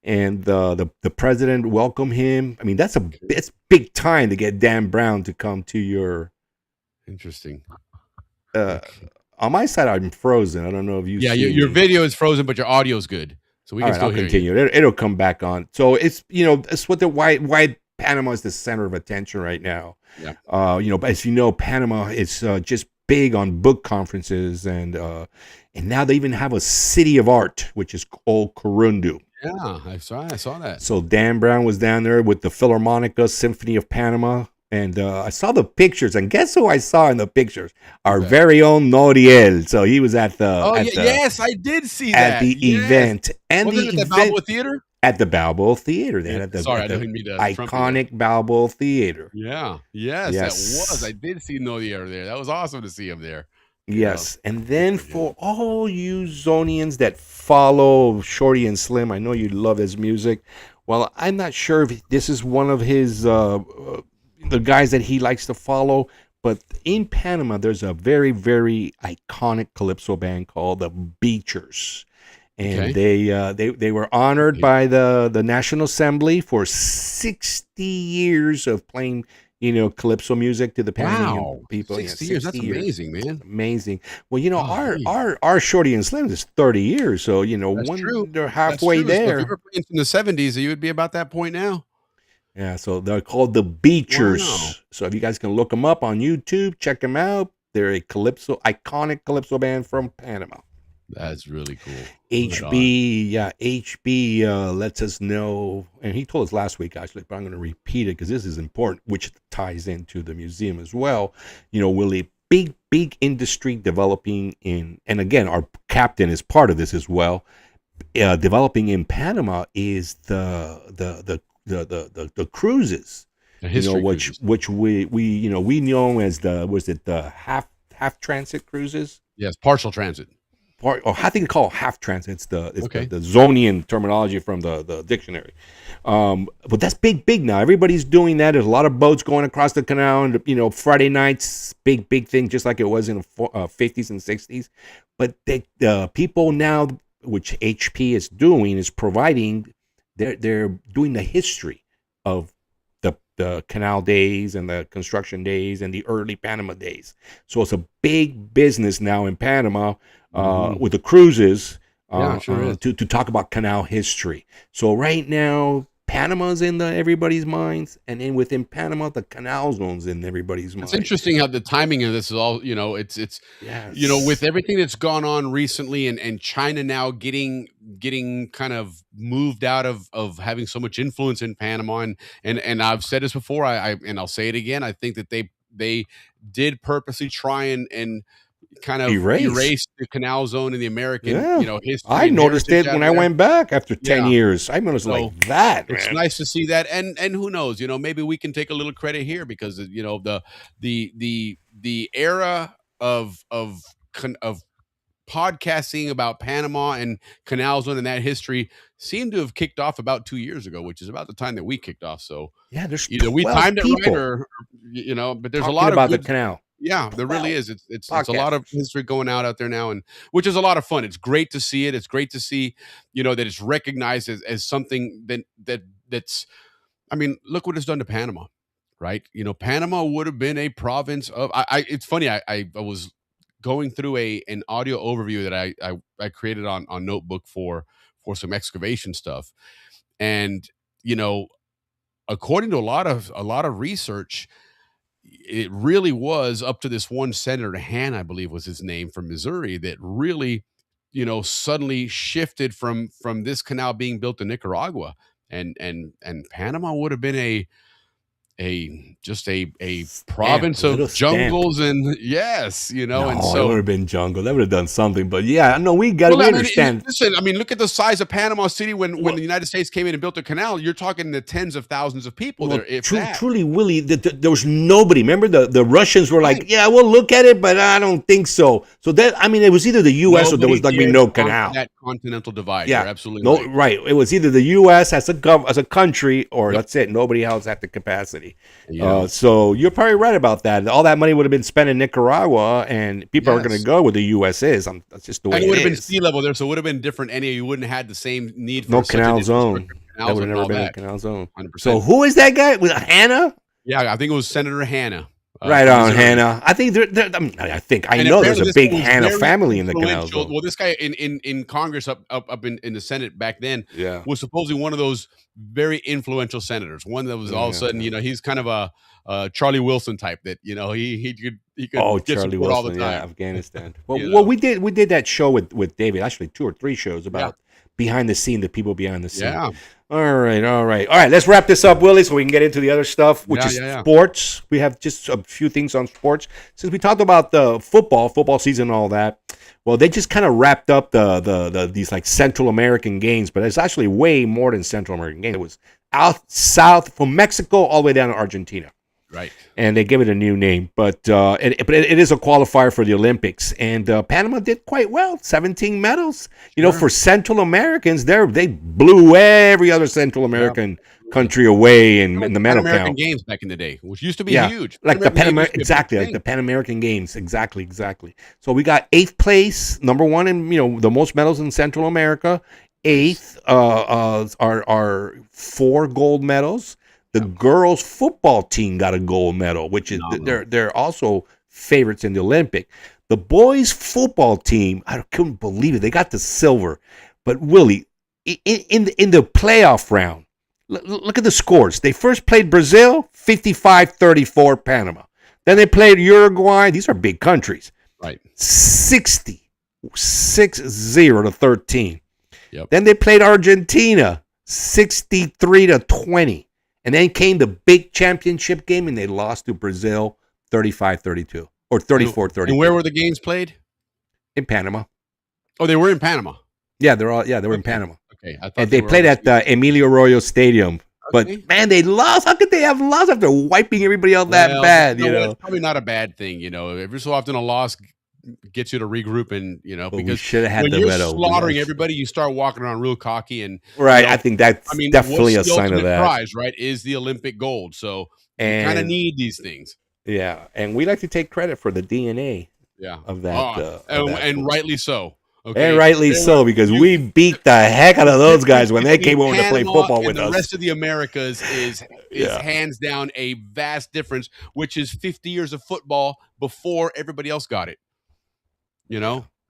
And the president welcomed him. I mean, it's big time to get Dan Brown to come to your... Interesting. On my side, I'm frozen. I don't know if you see your video is frozen, but your audio is good. So we can still hear continue. You. It'll come back on. So it's, it's what why Panama is the center of attention right now. Yeah. But as you know, Panama is just big on book conferences, and now they even have a city of art, which is called Corundu. Yeah, I saw that. So Dan Brown was down there with the Philharmonica Symphony of Panama, and I saw the pictures, and guess who I saw in the pictures? Our very own Noriel. So he was at the. Yes, I did see that at the event, and wasn't it the Balboa Theater. At the Balboa Theater. They had the iconic Balboa Theater. Yeah. Yes, that was. I did see Noriel there. That was awesome to see him there. Yes. And then for all you Zonians that follow Shorty and Slim, I know you love his music. Well, I'm not sure if this is one of his the guys that he likes to follow, but in Panama, there's a very, very iconic calypso band called the Beachers, and they were honored by the National Assembly for 60 years of playing calypso music to the Panamanian people. 60 years. That's amazing, man. Amazing. Well, our Shorty and Slim is 30 years, so they're halfway there. So if you were playing in the 70s, you would be about that point now. Yeah, so they're called the Beachers. Wow. So if you guys can look them up on YouTube, check them out. They're a iconic calypso band from Panama. That's really cool. HB lets us know, and he told us last week actually, but I'm going to repeat it because this is important, which ties into the museum as well. Willie, big industry developing and again, our captain is part of this as well. Developing in Panama is the cruises, cruises. which we know as the half transit cruises. Yes, partial transit. Or I think they call it half transit. It's the Zonian terminology from the dictionary. But that's big now. Everybody's doing that. There's a lot of boats going across the canal, and Friday nights, big thing, just like it was in the 50s and 60s. But the people now, which HP is doing, is providing. They're doing the history of the canal days and the construction days and the early Panama days. So it's a big business now in Panama with the cruises to talk about canal history. So right now, Panama's in everybody's minds, and then within Panama, the canal zone's in everybody's minds. It's interesting how the timing of this is all, it's with everything that's gone on recently and China now getting kind of moved out of having so much influence in Panama. And I've said this before, and I'll say it again. I think that they did purposely try and kind of erase the canal zone in the American, history. I noticed it when I went back after 10 years. I noticed that. It's nice to see that, and who knows, maybe we can take a little credit here because the era of podcasting about Panama and canal zone and that history seemed to have kicked off about 2 years ago, which is about the time that we kicked off. So there's either we timed it right or but there's a lot about of the canal. Yeah, there really is. It's a lot of history going out there now, and which is a lot of fun. It's great to see it. It's great to see, that it's recognized as something that's. I mean, look what it's done to Panama, right? Panama would have been a province of. It's funny. I was going through an audio overview that I created on Notebook for some excavation stuff, and according to a lot of research, it really was up to this one Senator Han, I believe was his name, from Missouri, that really, suddenly shifted from this canal being built in Nicaragua, and Panama would have been a province of jungles and and so it would have been jungle. That would have done something, but we understand. Listen, I mean, look at the size of Panama City when the United States came in and built a canal. You're talking the tens of thousands of people there. Truly, Willie, there was nobody. Remember, the Russians were like, "Yeah, we'll look at it, but I don't think so." So it was either the U.S. or there was no canal. That continental divide. Yeah, you're absolutely right. It was either the U.S. as a country, or that's it. Nobody else had the capacity. So you're probably right about that. All that money would have been spent in Nicaragua, and people are going to go where the U.S. is. That's just the way it is. It would have been sea level there, so it would have been different. You wouldn't have had the same need for canal zone. That would have never been a canal zone. 100%. So who is that guy? Was it Hannah? Yeah, I think it was Senator Hannah. Right on, Hannah. I think I know there's a big Hannah family in the canal zone. Well, this guy in Congress up in the Senate back then was supposedly one of those very influential senators. One that was all of a sudden, he's kind of a Charlie Wilson type that he could get Charlie Wilson all the time. Yeah, Afghanistan. Well, we did that show with David, actually 2 or 3 shows about behind the scene, the people behind the scene. Yeah. All right. Let's wrap this up, Willie, so we can get into the other stuff, which is sports. We have just a few things on sports. Since we talked about the football season and all that, well, they just kind of wrapped up these like Central American games, but it's actually way more than Central American games. It was out south from Mexico all the way down to Argentina. Right. And they give it a new name, but it is a qualifier for the Olympics, and Panama did quite well, 17 medals. You know, for Central Americans, they blew every other Central American country away in the medal Pan American count. Games back in the day, which used to be huge. Like the Pan American Games, exactly. So we got 8th place, number one in the most medals in Central America. 8th are 4 gold medals. The girls football team got a gold medal, which is they're also favorites in the Olympic. The boys football team, I couldn't believe it. They got the silver. But Willie, in the playoff round, look at the scores. They first played Brazil, 55-34 Panama. Then they played Uruguay. These are big countries. Right. 60 to 13. Yep. Then they played Argentina, 63-20. And then came the big championship game, and they lost to Brazil 35-32 or 34-32. And where were the games played? In Panama. Oh, they were in Panama. Yeah, they were in Panama. Okay, I thought and they played at the Emilio Arroyo Stadium. Okay. But man, they lost. How could they have lost after wiping everybody out that bad? It's probably not a bad thing. Every so often a loss gets you to regroup, and because we should have had when the you're medal. slaughtering everybody, you start walking around real cocky and I think that's definitely a sign of that. Prize, right, is the Olympic gold. So you kind of need these things. Yeah, and we like to take credit for the DNA. Of that, and rightly so. Okay. And rightly so, because we beat the heck out of those guys when they came over to play football with us. The rest of the Americas is hands down a vast difference, which is 50 years of football before everybody else got it.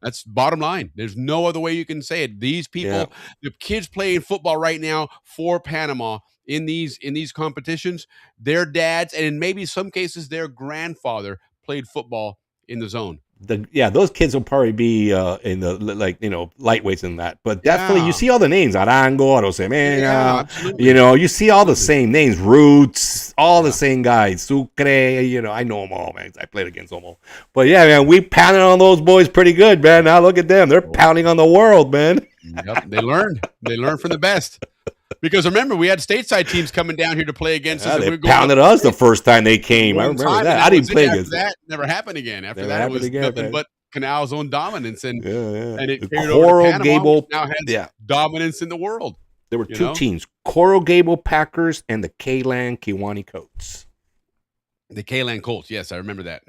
That's bottom line. There's no other way you can say it. These people, the kids playing football right now for Panama in these competitions, their dads, and in maybe some cases their grandfather played football in the zone. Those kids will probably be in the lightweights in that, but definitely you see all the names: Arango, Arosemena. You see all the same names, Roots, all the same guys. Sucre, I know them all, man. I played against them all. But man, we pounded on those boys pretty good, man. Now look at them; they're pounding on the world, man. Yep, they learned. They learned from the best. Because remember, we had stateside teams coming down here to play against us. They pounded us the first time they came. I remember that. I didn't play against that. Never happened again. After that, it was nothing but Canal's own dominance, and it carried Coral over to Panama, Gable which now has dominance in the world. There were two teams: Coral Gable Packers and the K-Land Kiwani Colts. The K-Land Colts. Yes, I remember that.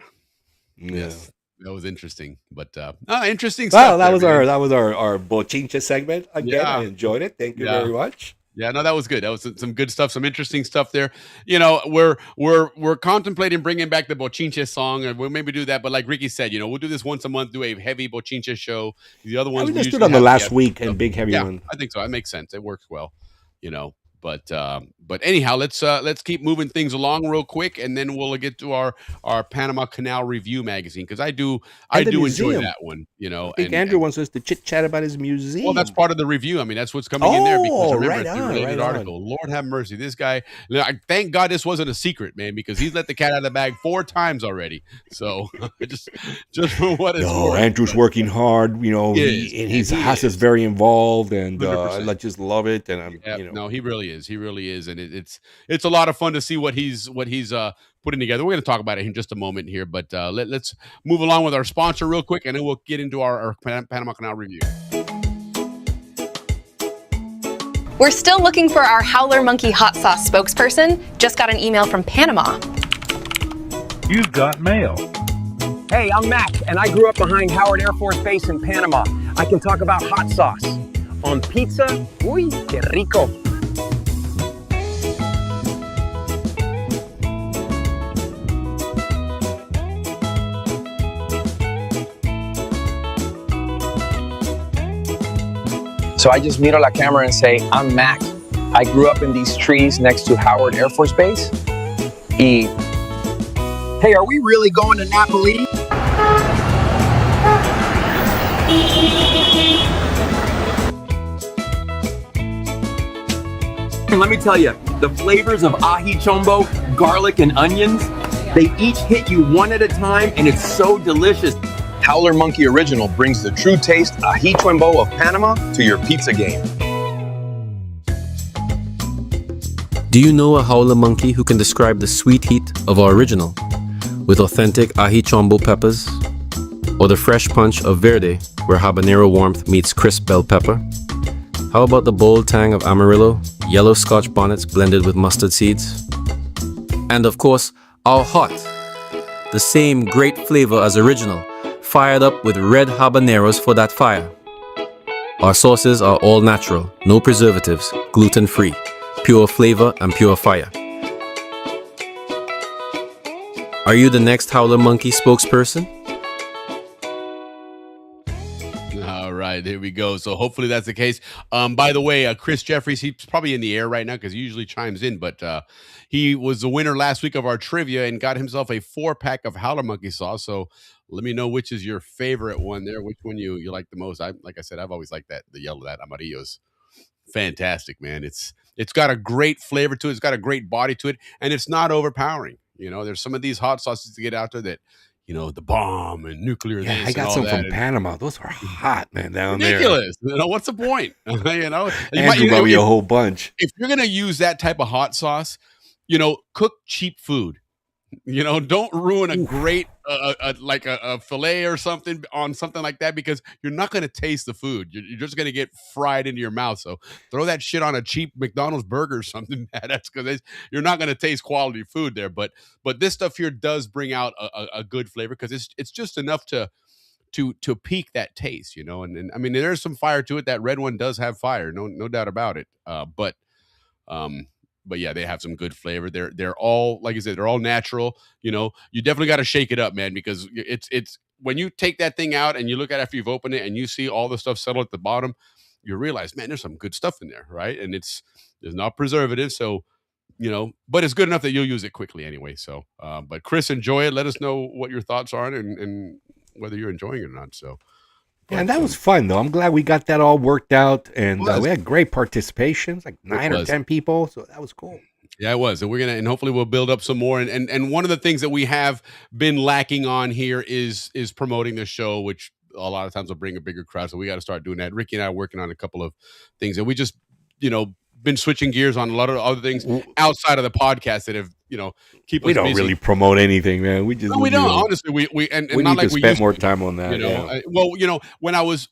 Yeah. Yes. That was interesting, but interesting stuff. That was our Bochinche segment. Again, I enjoyed it. Thank you very much. Yeah, no, that was good. That was some good stuff, some interesting stuff there. We're contemplating bringing back the Bochinche song, and we'll maybe do that. But like Ricky said, we'll do this once a month, do a heavy Bochinche show. The other ones we just did on the last week and big heavy one. I think so. That makes sense. It works well, But anyhow, let's keep moving things along real quick, and then we'll get to our Panama Canal Review magazine, because I do enjoy that one. I think Andrew wants us to chit chat about his museum. Well, that's part of the review. I mean, that's what's coming in there, because remember, it's a related article. Lord have mercy, this guy. Thank God this wasn't a secret, man, because he's let the cat out of the bag 4 times already. So just for what it's worth. Andrew's working hard. He has us very involved, and I just love it. And no, he really is. He really is, and it's a lot of fun to see what he's putting together. We're going to talk about it in just a moment here, but let's move along with our sponsor real quick, and then we'll get into our Panama Canal review. We're still looking for our Howler Monkey hot sauce spokesperson. Just got an email from Panama. You've got mail. Hey, I'm Mac, and I grew up behind Howard Air Force Base in Panama. I can talk about hot sauce. On pizza, uy, que rico. So I just miro la camera and say, I'm Mac. I grew up in these trees next to Howard Air Force Base. Hey, are we really going to Napoli? And let me tell you, the flavors of ají chombo, garlic, and onions, they each hit you one at a time, and it's so delicious. Howler Monkey Original brings the true taste ají chombo of Panama to your pizza game. Do you know a howler monkey who can describe the sweet heat of our original with authentic ají chombo peppers, or the fresh punch of verde where habanero warmth meets crisp bell pepper? How about the bold tang of Amarillo, yellow Scotch bonnets blended with mustard seeds? And of course, our hot, the same great flavor as original, fired up with red habaneros for that fire. Our sauces are all natural, no preservatives, gluten-free, pure flavor and pure fire. Are you the next Howler Monkey spokesperson? All right, there we go. So hopefully that's the case. By the way, Chris Jeffries, he's probably in the air right now because he usually chimes in, but he was the winner last week of our trivia and got himself a 4-pack of Howler Monkey sauce. So let me know which is your favorite one there, which one you like the most. Like I said, I've always liked the yellow, that Amarillo's fantastic, man. It's got a great flavor to it. It's got a great body to it, and it's not overpowering. You know, there's some of these hot sauces to get out there that, you know, the bomb and nuclear. Yeah, I got some from Panama. Those are hot, man, down ridiculous. there. You know, what's the point? You know, Andrew got me a whole bunch. If you're gonna use that type of hot sauce, you know, cook cheap food. You know, don't ruin a great like a fillet or something on something like that, because you're not going to taste the food. You're just going to get fried into your mouth. So throw that shit on a cheap McDonald's burger or something. That's because you're not going to taste quality food there. But this stuff here does bring out a good flavor, because it's just enough to pique that taste, you know. And I mean, there's some fire to it. That red one does have fire, no doubt about it. But yeah, they have some good flavor. They're all, like I said, they're all natural. You know, you definitely got to shake it up, man, because it's when you take that thing out and you look at it after you've opened it and you see all the stuff settle at the bottom, you realize, man, there's some good stuff in there, right? And there's not preservative, so, you know, but it's good enough that you'll use it quickly anyway. So, but Chris, enjoy it. Let us know what your thoughts are and whether you're enjoying it or not. So. Yeah, and that was fun, though. I'm glad we got that all worked out, and we had great participations, like 9 or 10 people, so that was cool. Yeah, it was, and hopefully we'll build up some more. And one of the things that we have been lacking on here is promoting the show, which a lot of times will bring a bigger crowd. So we got to start doing that. Ricky and I are working on a couple of things, and we just, you know, been switching gears on a lot of other things outside of the podcast that have, you know, keep us busy. We don't really promote anything, man. We just we don't. Honestly, we need not like to spend more time on that. You know, well, you know, when I was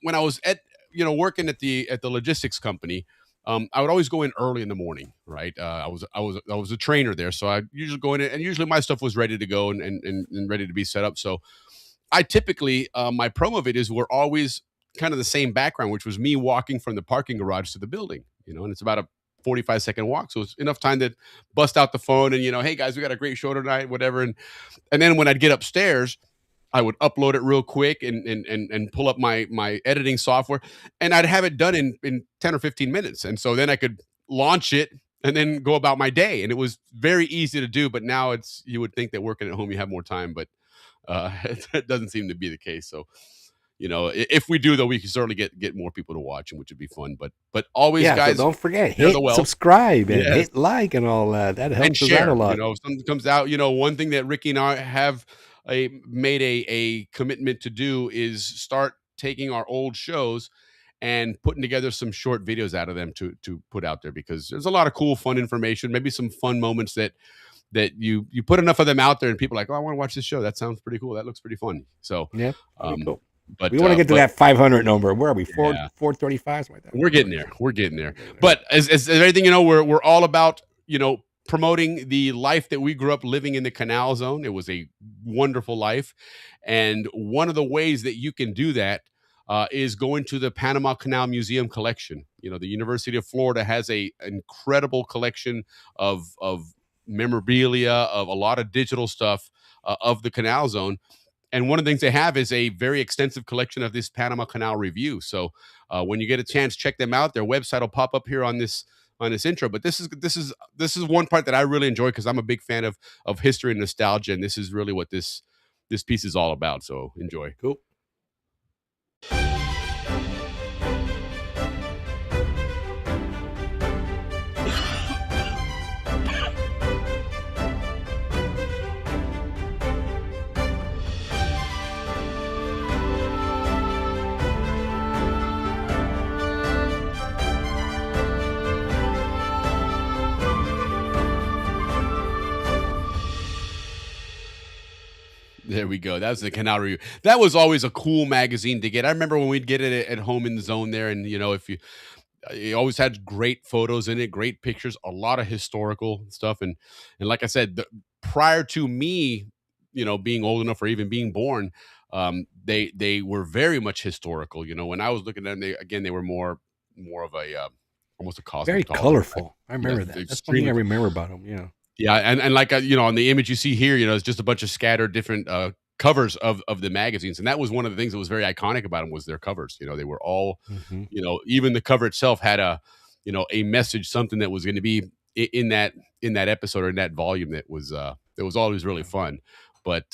at, you know, working at the logistics company, I would always go in early in the morning, right? I was a trainer there, so I usually go in, and usually my stuff was ready to go and ready to be set up. So I typically my promo videos were always kind of the same background, which was me walking from the parking garage to the building, you know, and it's about a 45-second walk, so it's enough time to bust out the phone and, you know, hey guys, we got a great show tonight, whatever. And then when I'd get upstairs, I would upload it real quick and pull up my editing software, and I'd have it done in 10 or 15 minutes. And so then I could launch it and then go about my day, and it was very easy to do. But now you would think that working at home you have more time, but it doesn't seem to be the case. So, you know, if we do, though, we can certainly get more people to watch, and which would be fun. But always, guys, so don't forget, hit subscribe and hit like and all that. That helps us out a lot. You know, if something comes out, you know, one thing that Ricky and I have made a commitment to do is start taking our old shows and putting together some short videos out of them to put out there, because there's a lot of cool, fun information, maybe some fun moments that you put enough of them out there and people are like, oh, I want to watch this show. That sounds pretty cool. That looks pretty fun. So yeah, cool. But we want to get to that 500 number. Where are we? 435, something like that. We're getting there. But as everything, you know, we're all about, you know, promoting the life that we grew up living in the Canal Zone. It was a wonderful life, and one of the ways that you can do that is going to the Panama Canal Museum collection. You know, the University of Florida has a incredible collection of memorabilia, of a lot of digital stuff of the Canal Zone. And one of the things they have is a very extensive collection of this Panama Canal review. So when you get a chance, check them out. Their website will pop up here on this intro. But this is one part that I really enjoy, because I'm a big fan of history and nostalgia, and this is really what this piece is all about. So enjoy. Cool. There we go. That was the Canal Review. That was always a cool magazine to get. I remember when we'd get it at home in the zone there, and if you it always had great photos in it, great pictures, a lot of historical stuff, and like I said, prior to me, being old enough or even being born, they were very much historical. When I was looking at them, they were more of a almost a Very cosmetology. colorful. I remember that. That's one thing I extremely remember about them. Yeah. Yeah, and like on the image you see here, it's just a bunch of scattered different covers of the magazines, and that was one of the things that was very iconic about them was their covers. They were all, Mhm. even the cover itself had a message, something that was going to be in that episode or in that volume that was always really fun. But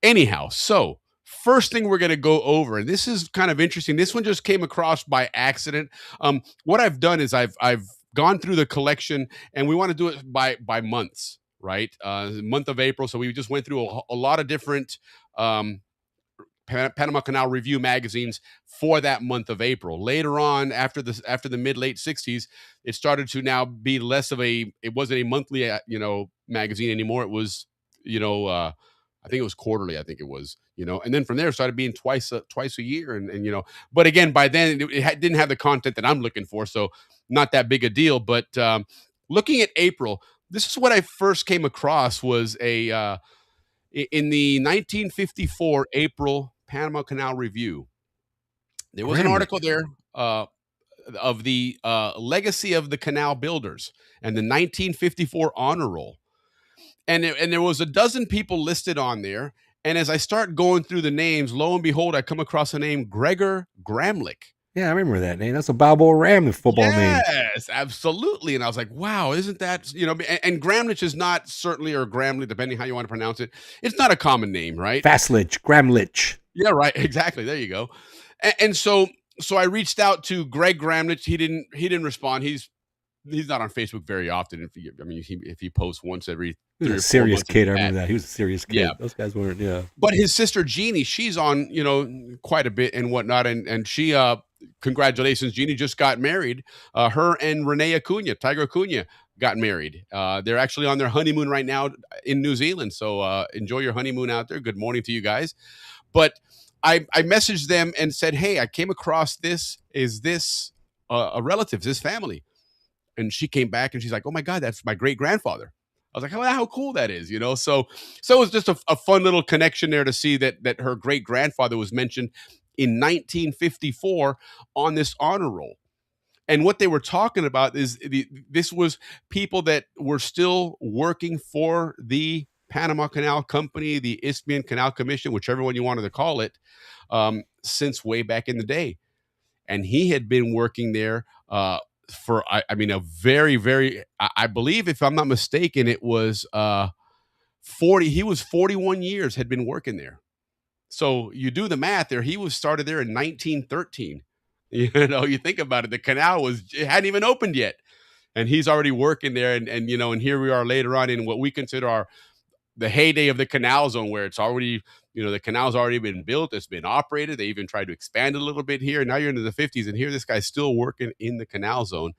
anyhow, so first thing we're going to go over, and this is kind of interesting. This one just came across by accident. What I've done is I've gone through the collection, and we want to do it by months, right? Month of April. So we just went through a lot of different Panama Canal Review magazines for that month of April. Later on, after the mid late 60s, it started to now be less of it wasn't a monthly magazine anymore. It was I think it was quarterly. I think it was and then from there it started being twice a year, and but again, by then it didn't have the content that I'm looking for, so not that big a deal. But looking at April, this is what I first came across was in the 1954 April Panama Canal Review. There was an article there of the legacy of the canal builders and the 1954 honor roll. And there was a dozen people listed on there. And as I start going through the names, lo and behold, I come across the name Gregor Gramlich. Yeah, I remember that name. That's a Balboa Ram, the football name. Yes, absolutely. And I was like, wow, isn't that, and Gramlich is not certainly, or Gramlich, depending how you want to pronounce it. It's not a common name, right? Fastlich, Gramlich. Yeah, right. Exactly. There you go. And so I reached out to Greg Gramlich. He didn't respond. He's not on Facebook very often. If he posts once every. He was a serious kid. I remember that. He was a serious kid. Yeah. Those guys weren't. Yeah. But his sister Jeannie, she's on quite a bit and whatnot, and she congratulations, Jeannie just got married. Her and Renee Tiger Acuna, got married. They're actually on their honeymoon right now in New Zealand. So enjoy your honeymoon out there. Good morning to you guys. But I messaged them and said, hey, I came across this. Is this a relative? Is this family? And she came back and she's like, oh my God, that's my great grandfather. I was like, how cool that is, So it was just a fun little connection there to see that her great grandfather was mentioned in 1954 on this honor roll. And what they were talking about is this was people that were still working for the Panama Canal Company, the Isthmian Canal Commission, whichever one you wanted to call it, since way back in the day. And he had been working there for a very, very, I believe, if I'm not mistaken, it was 41 years had been working there. So you do the math there. He was started there in 1913. You think about it, the canal it hadn't even opened yet, and he's already working there. And here we are later on in what we consider the heyday of the canal zone, where it's already, the canal's already been built, it's been operated. They even tried to expand it a little bit here. Now you're into the 50s, and here this guy's still working in the canal zone,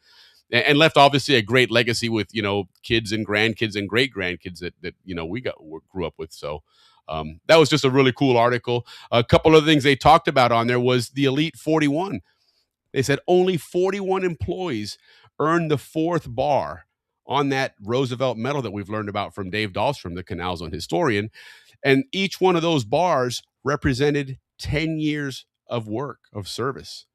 and left obviously a great legacy with kids and grandkids and great grandkids that we grew up with. So that was just a really cool article. A couple of things they talked about on there was the Elite 41. They said only 41 employees earned the fourth bar on that Roosevelt medal that we've learned about from Dave Dahlstrom, the Canal Zone historian. And each one of those bars represented 10 years of work, of service.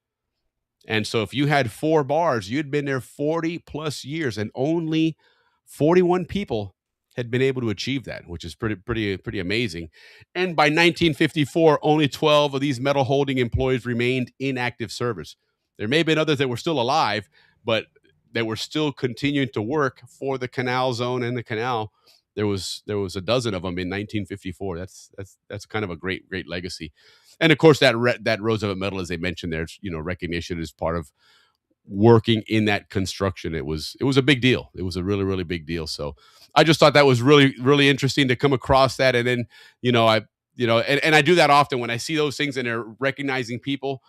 And so if you had 4 bars, you'd been there 40 plus years, and only 41 people had been able to achieve that, which is pretty amazing. And by 1954, only 12 of these medal holding employees remained in active service. There may have been others that were still alive, but they were still continuing to work for the Canal Zone and the canal. There was a dozen of them in 1954. That's kind of a great legacy. And of course that Roosevelt medal, as they mentioned there, recognition is part of working in that construction. It was a big deal. It was a really, really big deal. So I just thought that was really, really interesting to come across that. And then, and I do that often when I see those things and they're recognizing people.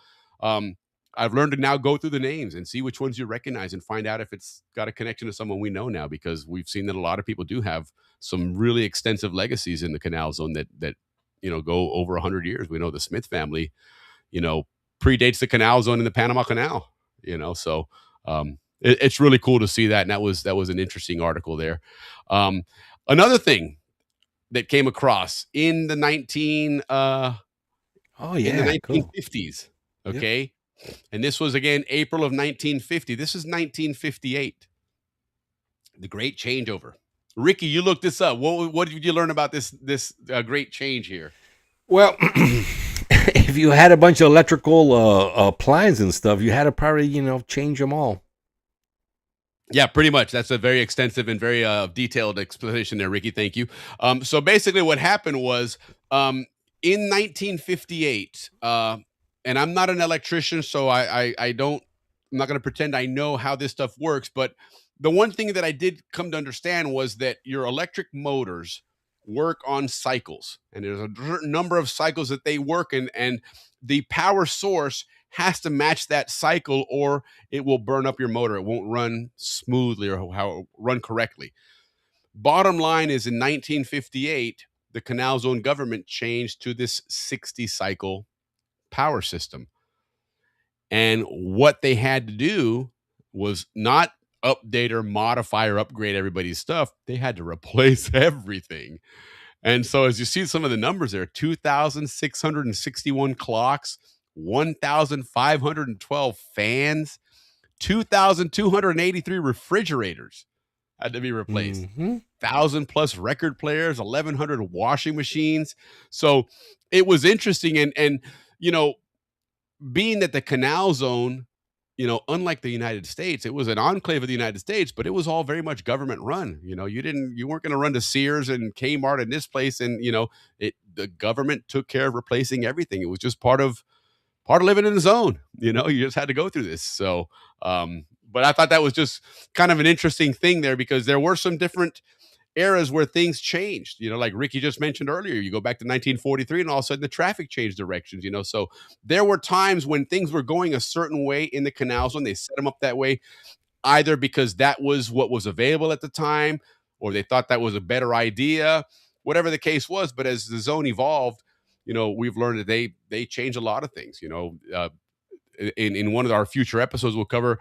I've learned to now go through the names and see which ones you recognize and find out if it's got a connection to someone we know now, because we've seen that a lot of people do have some really extensive legacies in the Canal Zone that go over 100 years. We know the Smith family, predates the Canal Zone in the Panama Canal. So it's really cool to see that, and that was an interesting article there. Another thing that came across in the 1950s. Okay. Yep. And this was again April of 1950. This is 1958. The Great Changeover. Ricky, you looked this up. What did you learn about this great change here? Well, if you had a bunch of electrical appliances and stuff, you had to probably change them all. Yeah, pretty much. That's a very extensive and very detailed explanation there, Ricky. Thank you. So basically, what happened was in 1958, and I'm not an electrician, so I'm not going to pretend I know how this stuff works. But the one thing that I did come to understand was that your electric motors work on cycles, and there's a certain number of cycles that they work in, and the power source has to match that cycle or it will burn up your motor. It won't run smoothly or run correctly. Bottom line is, in 1958, the Canal Zone government changed to this 60 cycle power system. And what they had to do was not update or modify or upgrade everybody's stuff. They had to replace everything. And so as you see some of the numbers there, 2,661 clocks, 1,512 fans, 2,283 refrigerators had to be replaced. 1,000 plus record players, 1,100 washing machines. So it was interesting. And being that the Canal Zone, unlike the United States, it was an enclave of the United States, but it was all very much government run. You weren't going to run to Sears and Kmart in this place. And, the government took care of replacing everything. It was just part of living in the zone. You just had to go through this. So, but I thought that was just kind of an interesting thing there, because there were some different eras where things changed, like Ricky just mentioned earlier. You go back to 1943 and all of a sudden the traffic changed directions, so there were times when things were going a certain way in the Canal Zone. They set them up that way either because that was what was available at the time, or they thought that was a better idea, whatever the case was. But as the zone evolved, we've learned that they changed a lot of things. In one of our future episodes, we'll cover,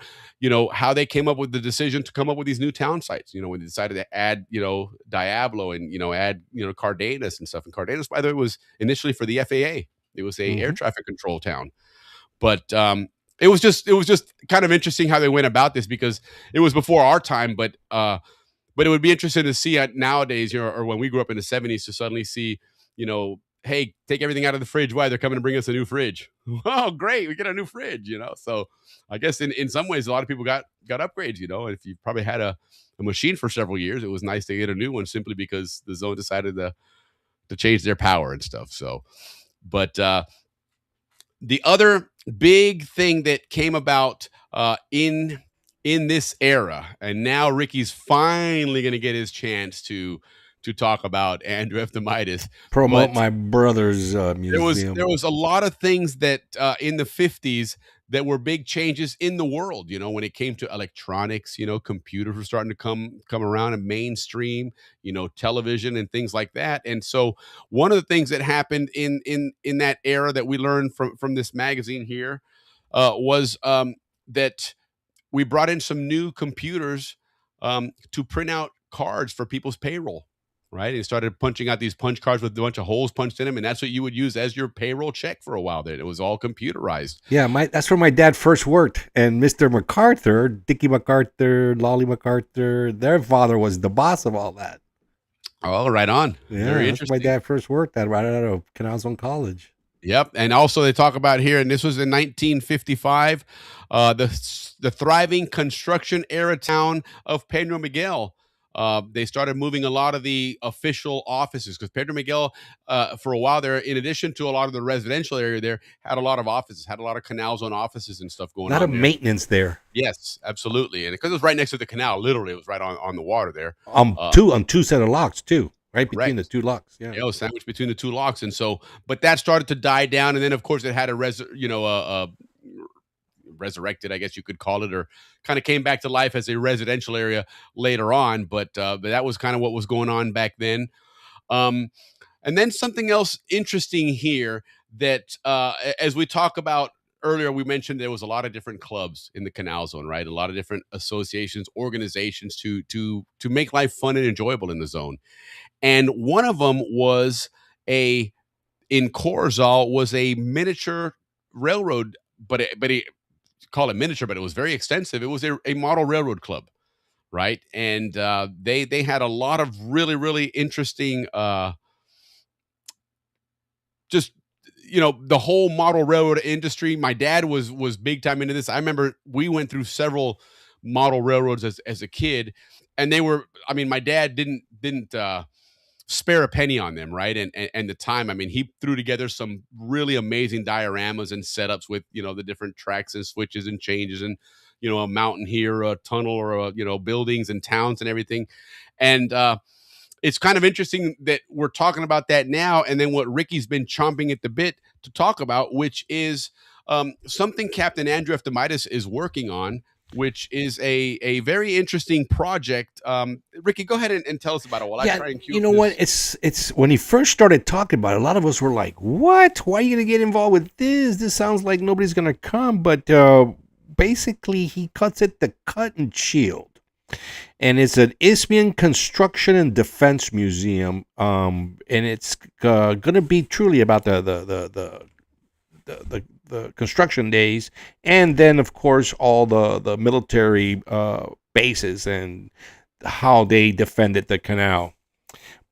how they came up with the decision to come up with these new town sites, when they decided to add, Diablo and, add, Cardenas and stuff. And Cardenas, by the way, was initially for the FAA. It was a air traffic control town. But it was just kind of interesting how they went about this, because it was before our time. But it would be interesting to see nowadays, or when we grew up in the 70s, to suddenly see, hey, take everything out of the fridge. Why? They're coming to bring us a new fridge. Oh, great. We get a new fridge, So I guess in some ways, a lot of people got upgrades, if you probably had a machine for several years, it was nice to get a new one simply because the zone decided to change their power and stuff. So, but the other big thing that came about in this era, and now Ricky's finally going to get his chance to talk about Andrew Eftimitis. Promote my brother's museum. There was a lot of things that in the 50s that were big changes in the world, when it came to electronics. Computers were starting to come around and mainstream, television and things like that. And so one of the things that happened in that era that we learned from this magazine here was that we brought in some new computers to print out cards for people's payroll. Right. And started punching out these punch cards with a bunch of holes punched in them. And that's what you would use as your payroll check for a while there. It was all computerized. Yeah, that's where my dad first worked. And Mr. MacArthur, Dickie MacArthur, Lolly MacArthur, their father was the boss of all that. Oh, right on. Yeah, very that's where my dad first worked at, right out of Canal Zone College. Yep. And also they talk about here, and this was in 1955, the thriving construction era town of Pedro Miguel. They started moving a lot of the official offices, because Pedro Miguel, for a while there, in addition to a lot of the residential area there, had a lot of offices, had a lot of Canal Zone offices and stuff going on. A lot of maintenance there. Yes, absolutely. And because it was right next to the canal, literally, it was right on the water there. Two set of locks too, right between the two locks. Yeah, it was sandwiched between the two locks, and so, but that started to die down, and then of course it had resurrected, I guess you could call it, or kind of came back to life as a residential area later on. But that was kind of what was going on back then. And then something else interesting here that, as we talk about earlier, we mentioned there was a lot of different clubs in the Canal Zone, right? A lot of different associations, organizations to make life fun and enjoyable in the zone. And one of them was in Corzal was a miniature railroad, but it call it miniature, but it was very extensive. It was a model railroad club, right? And they had a lot of really interesting, just the whole model railroad industry. My dad was big time into this. I remember we went through several model railroads as a kid, and they were. I mean, my dad didn't spare a penny on them, right? And the time, I mean, he threw together some really amazing dioramas and setups with the different tracks and switches and changes, and a mountain here, a tunnel, or buildings and towns and everything. And it's kind of interesting that we're talking about that now, and then what Ricky's been chomping at the bit to talk about, which is something Captain Andrew Eftimitis is working on, which is a very interesting project. Ricky, go ahead and tell us about it while I try and cue. You know what? It's when he first started talking about it, a lot of us were like, "What? Why are you going to get involved with this? This sounds like nobody's going to come." But basically, he cuts it the cut and shield, and it's an Isthmian Construction and Defense Museum, and it's going to be truly about the construction days, and then of course all the military bases and how they defended the canal.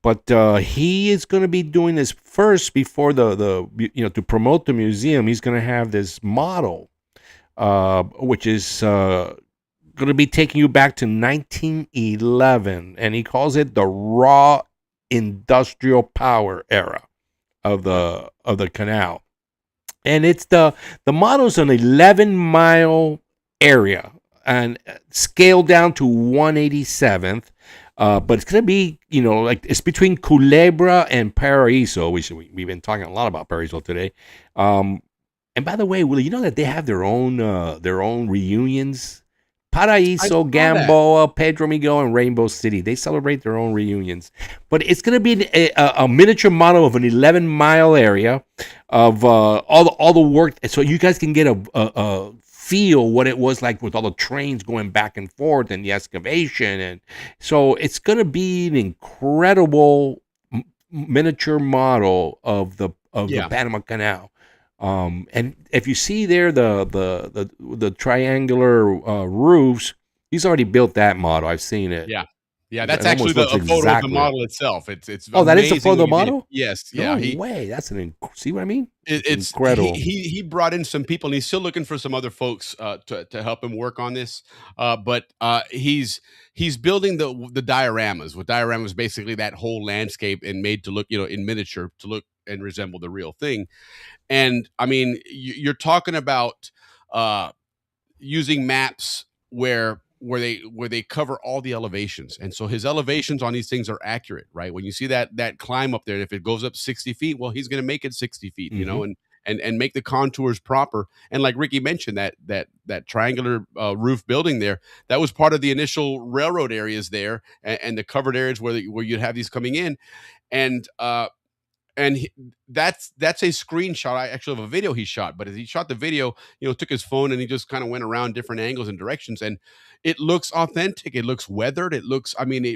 But he is going to be doing this first before to promote the museum. He's going to have this model, which is going to be taking you back to 1911, and he calls it the raw industrial power era of the canal. And it's the model's an 11-mile area and scaled down to 187th. But it's going to be, like it's between Culebra and Paraíso, which we've been talking a lot about Paraíso today. And by the way, Willie, you know that they have their own reunions? Paraíso, Gamboa, Pedro Miguel, and Rainbow City. They celebrate their own reunions. But it's going to be a miniature model of an 11-mile area of all the work. So you guys can get a feel what it was like with all the trains going back and forth and the excavation. And so it's going to be an incredible miniature model of the Panama Canal. And if you see there the triangular roofs, he's already built that model. I've seen it. Yeah, that's actually a photo of the model itself. It's that is a photo of the model? Yes. No way. That's see what I mean? It's incredible. He brought in some people, and he's still looking for some other folks to help him work on this. But he's building the dioramas. With dioramas, basically that whole landscape and made to look, in miniature, to look and resemble the real thing. And I mean, you're talking about using maps where they cover all the elevations, and so his elevations on these things are accurate, right? When you see that climb up there, if it goes up 60 feet, well, he's going to make it 60 feet, and make the contours proper. And like Ricky mentioned, that triangular roof building there, that was part of the initial railroad areas there, and the covered areas where you'd have these coming in, and that's a screenshot actually of a video he shot. But as he shot the video, took his phone and he just kind of went around different angles and directions, and it looks authentic. It looks weathered. It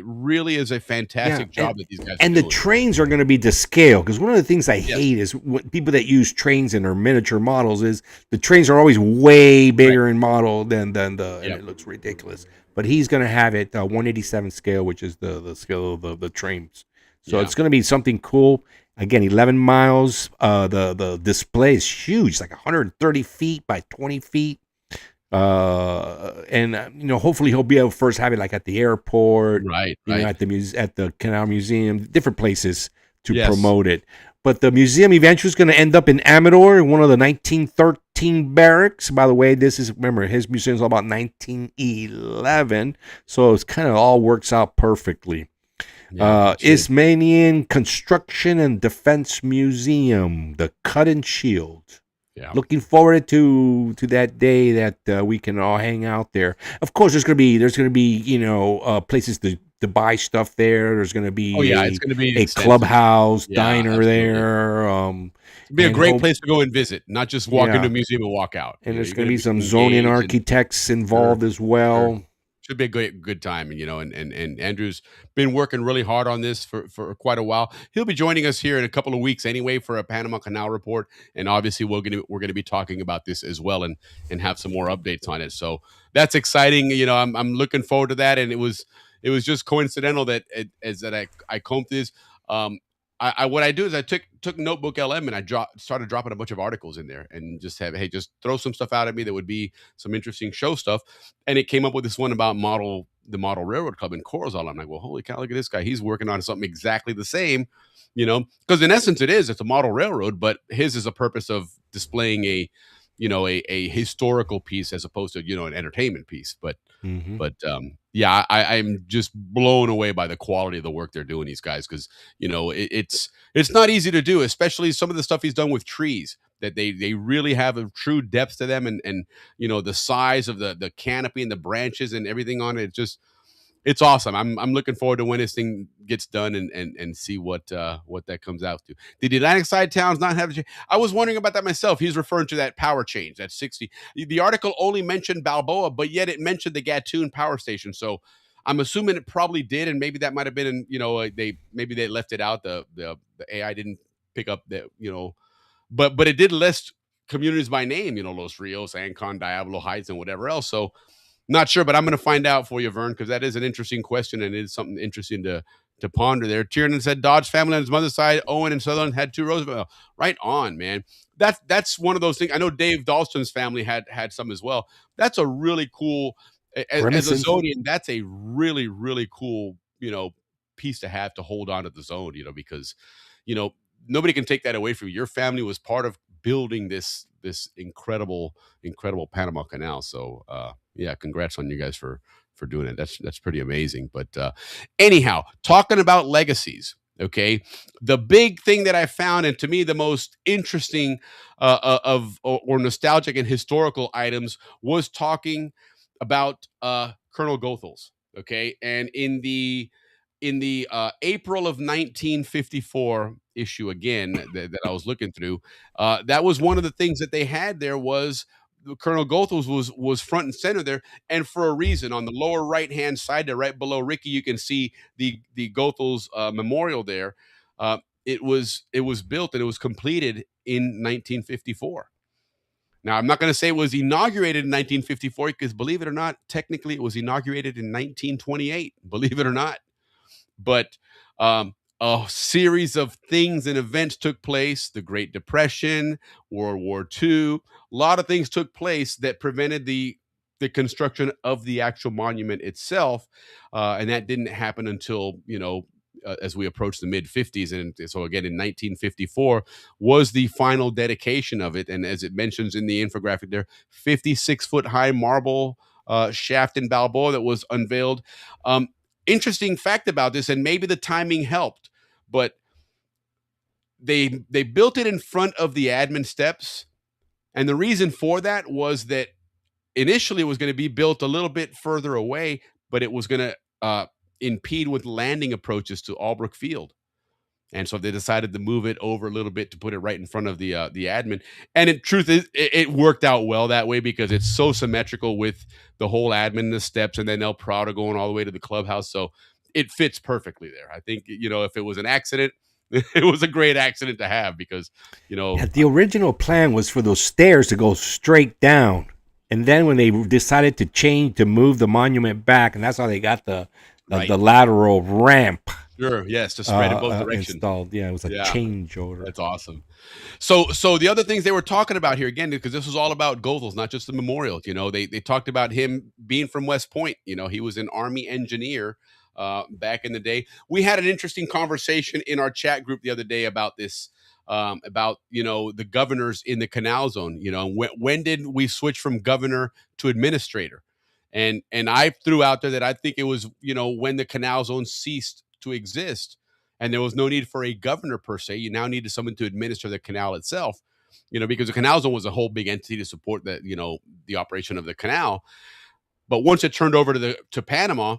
really is a fantastic job that these guys. And the trains are going to be to scale, because one of the things I hate is when people that use trains in their miniature models is the trains are always way bigger in model than and it looks ridiculous. But he's going to have it 187 scale, which is the scale of the trains. So it's going to be something cool. Again, 11 miles. The display is huge. It's like 130 feet by 20 feet. And hopefully he'll be able to first have it like at the airport, right. At the Canal Museum, different places to promote it. But the museum eventually is going to end up in Amador, in one of the 1913 barracks. By the way, remember, his museum is all about 1911, so it's kind of all works out perfectly. Isthmian Construction and Defense Museum, the Cut and Shield. Yeah. Looking forward to that day that we can all hang out there. Of course, there's gonna be places to to buy stuff there. There's going to be it's going to be a extensive. clubhouse, Yeah, diner absolutely. there. It'd be a great place to go and visit, not just walk into a museum and walk out. And there's going to be some Zonian architects involved as well. Sure. Should be a good time, and Andrew's been working really hard on this for quite a while. He'll be joining us here in a couple of weeks anyway for a Panama Canal report, and obviously we're gonna be talking about this as well and have some more updates on it. So that's exciting. I'm looking forward to that, and it was just coincidental that I combed this. What I do is I took Notebook LM and I started dropping a bunch of articles in there and just just throw some stuff out at me that would be some interesting show stuff. And it came up with this one about the Model Railroad Club in Corozal. I'm like, well, holy cow, look at this guy. He's working on something exactly the same, because in essence it's a model railroad, but his is a purpose of displaying a historical piece as opposed to, an entertainment piece. But I'm just blown away by the quality of the work they're doing, these guys, because it's not easy to do, especially some of the stuff he's done with trees that they really have a true depth to them, and the size of the canopy and the branches and everything on it. It's awesome. I'm looking forward to when this thing gets done and see what that comes out to. Did the Atlantic side towns not have? I was wondering about that myself. He's referring to that power change, that 60. The article only mentioned Balboa, but yet it mentioned the Gatun power station. So I'm assuming it probably did, and maybe that might have been, they left it out. The AI didn't pick up that, but it did list communities by name. Los Rios, Ancon, Diablo Heights, and whatever else. So. Not sure, but I'm going to find out for you, Vern, because that is an interesting question and it is something interesting to ponder there. Tiernan said Dodge family on his mother's side, Owen and Sutherland had 2 Roosevelt. Right on, man. That's one of those things. I know Dave Dalston's family had some as well. That's a really cool, as a Zonian, that's a really, really cool, piece to have to hold on to the zone, because, nobody can take that away from you. Your family was part of building this incredible Panama Canal. So congrats on you guys for doing it. That's pretty amazing. But anyhow, talking about legacies, okay, the big thing that I found, and to me the most interesting or nostalgic and historical items, was talking about Colonel Goethals. Okay, and in the April of 1954 issue, again, that I was looking through, that was one of the things that they had there was Colonel Goethals was front and center there, and for a reason. On the lower right hand side there, right below Ricky, you can see the Goethals memorial there. It was built and it was completed in 1954. Now, I'm not going to say it was inaugurated in 1954 because, believe it or not, technically it was inaugurated in 1928. Believe it or not. But a series of things and events took place. The Great Depression, World War II, a lot of things took place that prevented the construction of the actual monument itself. And that didn't happen until, as we approach the mid 50s. And so again, in 1954 was the final dedication of it. And as it mentions in the infographic there, 56-foot high marble shaft in Balboa that was unveiled. Interesting fact about this, and maybe the timing helped, but they built it in front of the admin steps. And the reason for that was that initially it was going to be built a little bit further away, but it was going to impede with landing approaches to Albrook Field. And so they decided to move it over a little bit to put it right in front of the admin. And in truth, it worked out well that way because it's so symmetrical with the whole admin, the steps, and then El Prado going all the way to the clubhouse. So it fits perfectly there. I think, if it was an accident, it was a great accident to have because, the original plan was for those stairs to go straight down. And then when they decided to move the monument back, and that's how they got the lateral ramp. Sure. Yes, to spread in both directions. Installed. Yeah, it was a change order. That's awesome. So the other things they were talking about here, again, because this was all about Goethals, not just the memorial. They talked about him being from West Point. He was an Army engineer back in the day. We had an interesting conversation in our chat group the other day about this. About the governors in the Canal Zone. When did we switch from governor to administrator? And I threw out there that I think it was when the Canal Zone ceased to exist, and there was no need for a governor per se. You now needed someone to administer the canal itself. Because the Canal Zone was a whole big entity to support the operation of the canal. But once it turned over to Panama,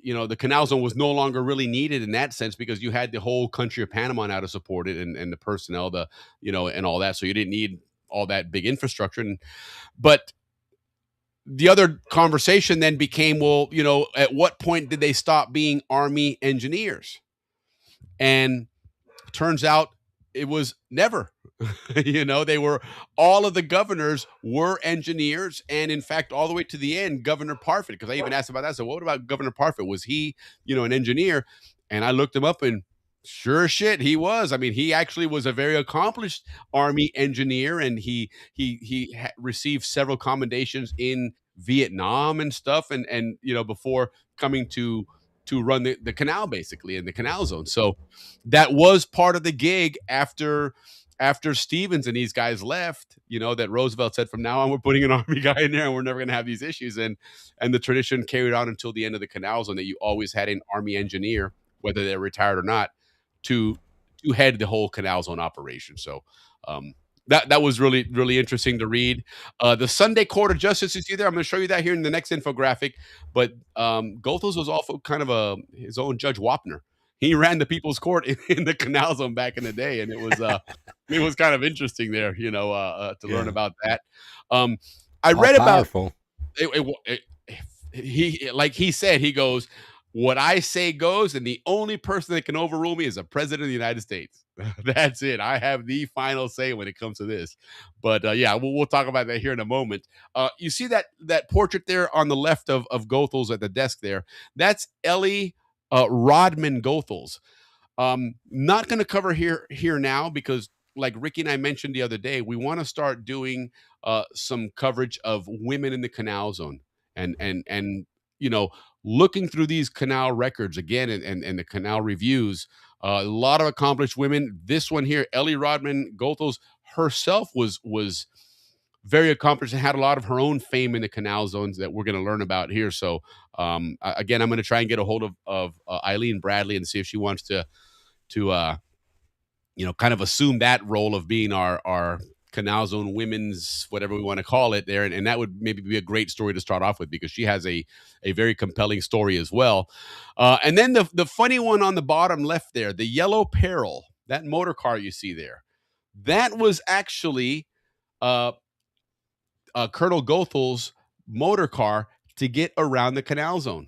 the canal zone was no longer really needed in that sense because you had the whole country of Panama now to support it and the personnel, and all that. So you didn't need all that big infrastructure. But the other conversation then became, well, at what point did they stop being Army engineers? And turns out it was never. They were, all of the governors were engineers, and in fact, all the way to the end, Governor Parfit, because I even asked about that. So, what about Governor Parfit? Was he, an engineer? And I looked him up, and sure as shit, he was. I mean, he actually was a very accomplished Army engineer, and he received several commendations in Vietnam and stuff, and before coming to run the canal, basically, in the canal zone. So that was part of the gig after Stevens and these guys left, that Roosevelt said, from now on, we're putting an Army guy in there and we're never going to have these issues. And the tradition carried on until the end of the canal zone, that you always had an Army engineer, whether they're retired or not, to head the whole canal zone operation. So that was really, really interesting to read. The Sunday Court of Justice is there. I'm going to show you that here in the next infographic. But Goethals was also kind of his own Judge Wapner. He ran the People's Court in the canal zone back in the day, and it was kind of interesting there, to learn about that. I read powerful. about he said, he goes, what I say goes, and the only person that can overrule me is the president of the United States. That's it. I have the final say when it comes to this. But we'll talk about that here in a moment. You see that portrait there on the left of Goethals at the desk there? That's Ellie Rodman Goethals. Not going to cover here now because, like Ricky and I mentioned the other day, we want to start doing some coverage of women in the canal zone, and looking through these canal records again and the canal reviews. A lot of accomplished women. This one here, Ellie Rodman Goethals herself, was very accomplished and had a lot of her own fame in the canal zones that we're going to learn about here. So again, I'm going to try and get a hold of Eileen Bradley and see if she wants to kind of assume that role of being our canal zone women's, whatever we want to call it there. And that would maybe be a great story to start off with, because she has a very compelling story as well. And then the funny one on the bottom left there, the Yellow Peril, that motor car you see there, that was actually Colonel Goethals' motor car to get around the canal zone.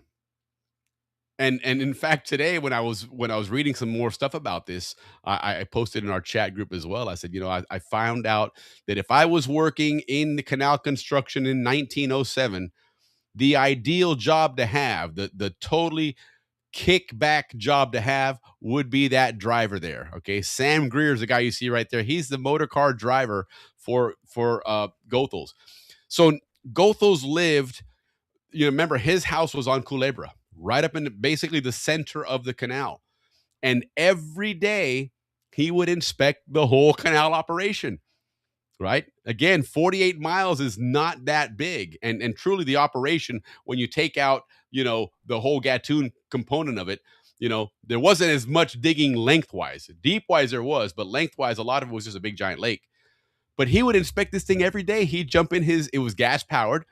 And in fact, today when I was reading some more stuff about this, I posted in our chat group as well. I said, I found out that if I was working in the canal construction in 1907, the ideal job to have, the totally kickback job to have, would be that driver there. Okay, Sam Greer is the guy you see right there. He's the motor car driver for Goethals. So Goethals lived. Remember, his house was on Culebra, right up in basically the center of the canal. And every day he would inspect the whole canal operation, right? Again, 48 miles is not that big. And truly the operation, when you take out, the whole Gatun component of it, there wasn't as much digging lengthwise. Deepwise there was, but lengthwise, a lot of it was just a big giant lake. But he would inspect this thing every day. He'd jump in it was gas powered.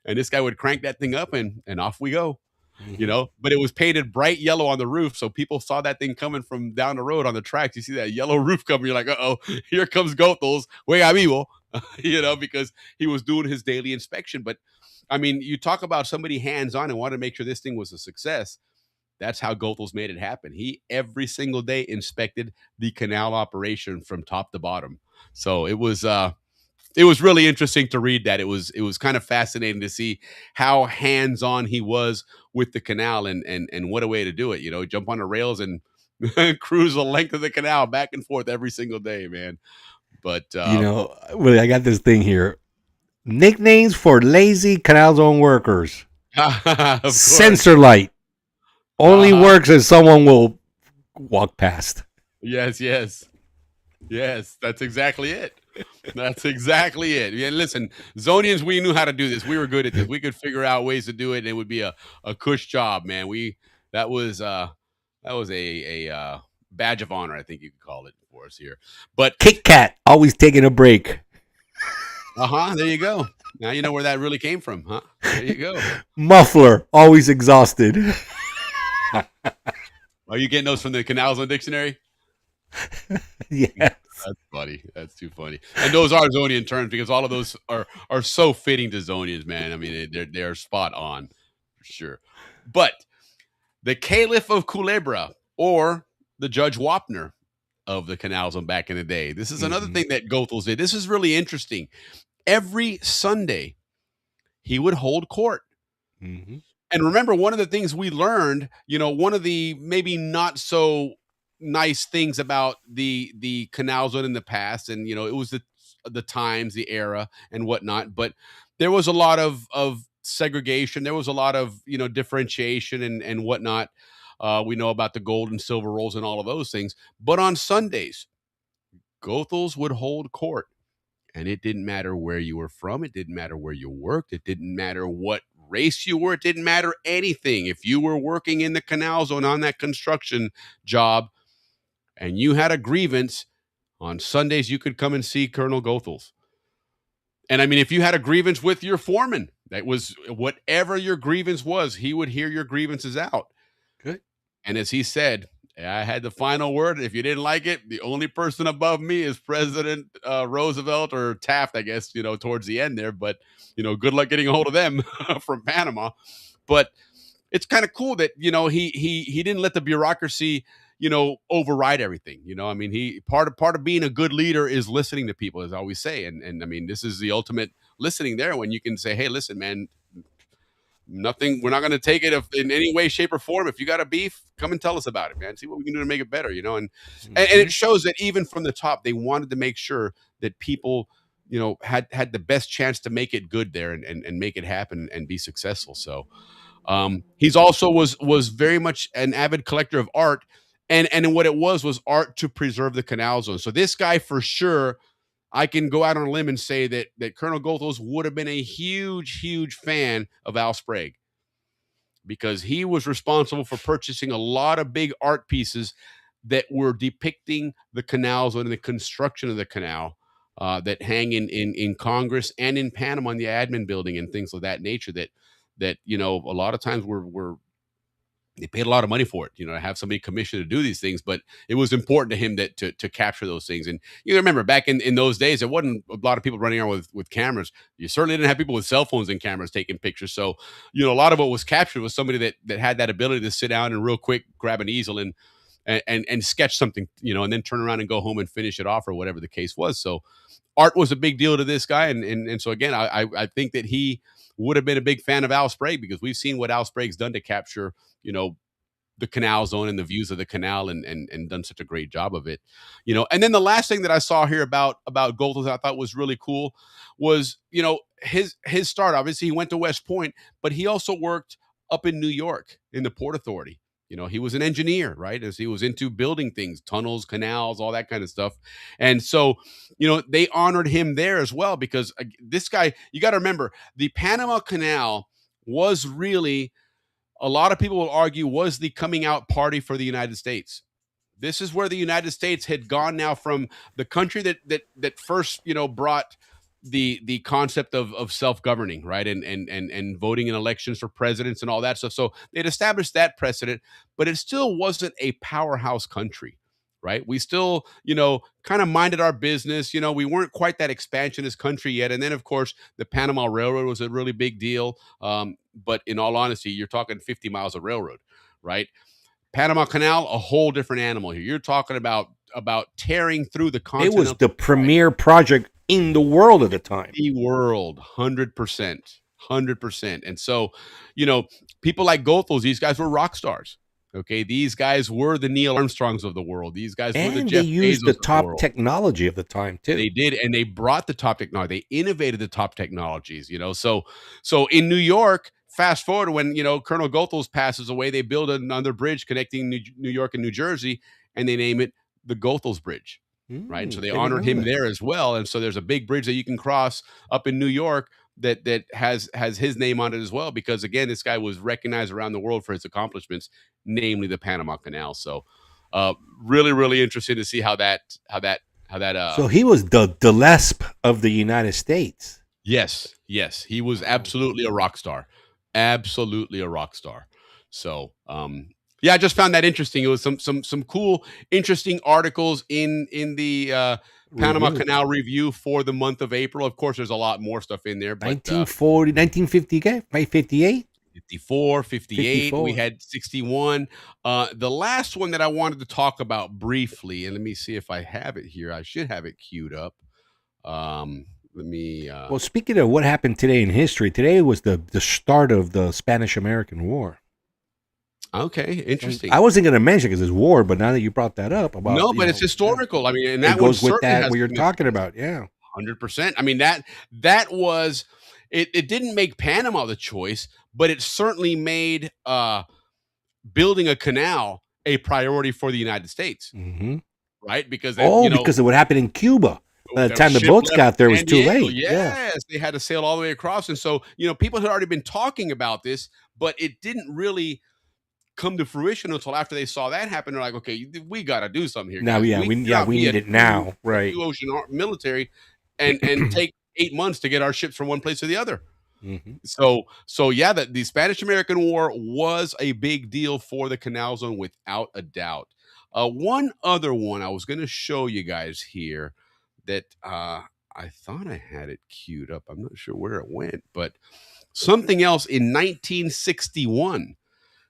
And this guy would crank that thing up and off we go, but it was painted bright yellow on the roof. So people saw that thing coming from down the road on the tracks. You see that yellow roof coming. You're like, uh-oh, here comes Goethals. Way vivo, because he was doing his daily inspection. But I mean, you talk about somebody hands-on and wanted to make sure this thing was a success. That's how Goethals made it happen. He every single day inspected the canal operation from top to bottom. So it was really interesting to read that. It was kind of fascinating to see how hands-on he was with the canal, and what a way to do it. Jump on the rails and cruise the length of the canal back and forth every single day, man. But Willie, I got this thing here. Nicknames for lazy canal zone workers. Sensor light. Only works as someone will walk past. Yes. That's exactly it. That's exactly it. Yeah, listen, Zonians, we knew how to do this. We were good at this. We could figure out ways to do it, and it would be a cush job, man. That was a badge of honor, I think you could call it, for us here. But Kit Kat, always taking a break. There you go. Now you know where that really came from, huh? There you go. Muffler, always exhausted. Are you getting those from the Canals on Dictionary? Yes. That's funny. That's too funny. And those are Zonian terms because all of those are so fitting to Zonians, man. I mean, they're spot on for sure. But the Caliph of Culebra, or the Judge Wapner of the Canals on back in the day. This is another thing that Goethals did. This is really interesting. Every Sunday, he would hold court. And remember, one of the things we learned, one of the maybe not so nice things about the Canal Zone in the past, and it was the times, the era, and whatnot. But there was a lot of segregation. There was a lot of differentiation and whatnot. We know about the gold and silver rolls and all of those things. But on Sundays, Goethals would hold court. And it didn't matter where you were from. It didn't matter where you worked. It didn't matter what race you were. It didn't matter anything. If you were working in the Canal Zone on that construction job and you had a grievance, on Sundays you could come and see Colonel Goethals. And I mean, if you had a grievance with your foreman, that was whatever your grievance was, he would hear your grievances out. Good. And as he said, I had the final word. If you didn't like it, the only person above me is President Roosevelt or Taft, I guess, towards the end there. But, good luck getting a hold of them from Panama. But it's kind of cool that, he didn't let the bureaucracy, override everything. I mean, he part of being a good leader is listening to people, as I always say. And I mean, this is the ultimate listening there when you can say, hey, listen, man, nothing, we're not going to take it in any way, shape, or form. If you got a beef, come and tell us about it, man. See what we can do to make it better, and it shows that even from the top, they wanted to make sure that people, had the best chance to make it good there and make it happen and be successful. So he's also was very much an avid collector of art, and what it was art to preserve the Canal Zone. So this guy, for sure, I can go out on a limb and say that Colonel Goethals would have been a huge, huge fan of Al Sprague, because he was responsible for purchasing a lot of big art pieces that were depicting the Canal Zone and the construction of the canal that hang in Congress and in Panama in the admin building and things of that nature. That a lot of times they paid a lot of money for it, to have somebody commissioned to do these things, but it was important to him that to capture those things. And you remember back in those days, there wasn't a lot of people running around with cameras. You certainly didn't have people with cell phones and cameras taking pictures. So, a lot of what was captured was somebody that had that ability to sit down and real quick grab an easel and sketch something, and then turn around and go home and finish it off or whatever the case was. So art was a big deal to this guy. And so again, I think that he would have been a big fan of Al Sprague, because we've seen what Al Sprague's done to capture, the Canal Zone and the views of the canal and done such a great job of it. And then the last thing that I saw here about Goethals I thought was really cool was, his start. Obviously he went to West Point, but he also worked up in New York in the Port Authority. He was an engineer, right? As he was into building things, tunnels, canals, all that kind of stuff. And so, they honored him there as well, because this guy, you got to remember, the Panama Canal was really, a lot of people will argue, was the coming out party for the United States. This is where the United States had gone now from the country that first, brought the concept of self-governing, right? And voting in elections for presidents and all that stuff. So they'd established that precedent, but it still wasn't a powerhouse country, right? We still, kind of minded our business. We weren't quite that expansionist country yet. And then, of course, the Panama Railroad was a really big deal. But in all honesty, you're talking 50 miles of railroad, right? Panama Canal, a whole different animal here. You're talking about tearing through the continent. It was the premier project in the world at the time. The world, 100%. 100%. And so, people like Goethals, these guys were rock stars. Okay, these guys were the Neil Armstrongs of the world. These guys were the Jeff Bezos. And they used the top technology of the time too. They did, and they brought the top technology. They innovated the top technologies. So in New York, fast forward when Colonel Goethals passes away, they build another bridge connecting New York and New Jersey, and they name it the Goethals Bridge. Right, so they honored him there as well. And so there's a big bridge that you can cross up in New York that has his name on it as well, because again, this guy was recognized around the world for his accomplishments, namely the Panama Canal. So really, really interesting to see how that so he was the Gillespie of the United States. Yes, he was absolutely a rock star. Absolutely a rock star. So Yeah, I just found that interesting. It was some cool, interesting articles in the Panama Review. Canal Review for the month of April. Of course, there's a lot more stuff in there, but 1940, 1950, 58? 54, 58, 54. we had 61. The last one that I wanted to talk about briefly, and let me see if I have it here. I should have it queued up. Let me. Well, speaking of what happened today in history, today was the start of the Spanish-American War. Okay, interesting. I wasn't going to mention because it's war, but now that you brought that up about but it's historical. I mean, and that it goes one with that has what you're been- talking about. Yeah, 100%. I mean, that was it didn't make Panama the choice, but it certainly made building a canal a priority for the United States, right? Because because of what happened in Cuba. By the time the boats got there, it was too late. Yes, they had to sail all the way across, and so people had already been talking about this, but it didn't really come to fruition until after they saw that happen. They're like, okay, we got to do something here. Now, guys. we need it now, right? Two ocean military, and take 8 months to get our ships from one place to the other. So yeah, the Spanish-American War was a big deal for the Canal Zone without a doubt. One other one I was going to show you guys here that I thought I had it queued up. I'm not sure where it went, but something else in 1961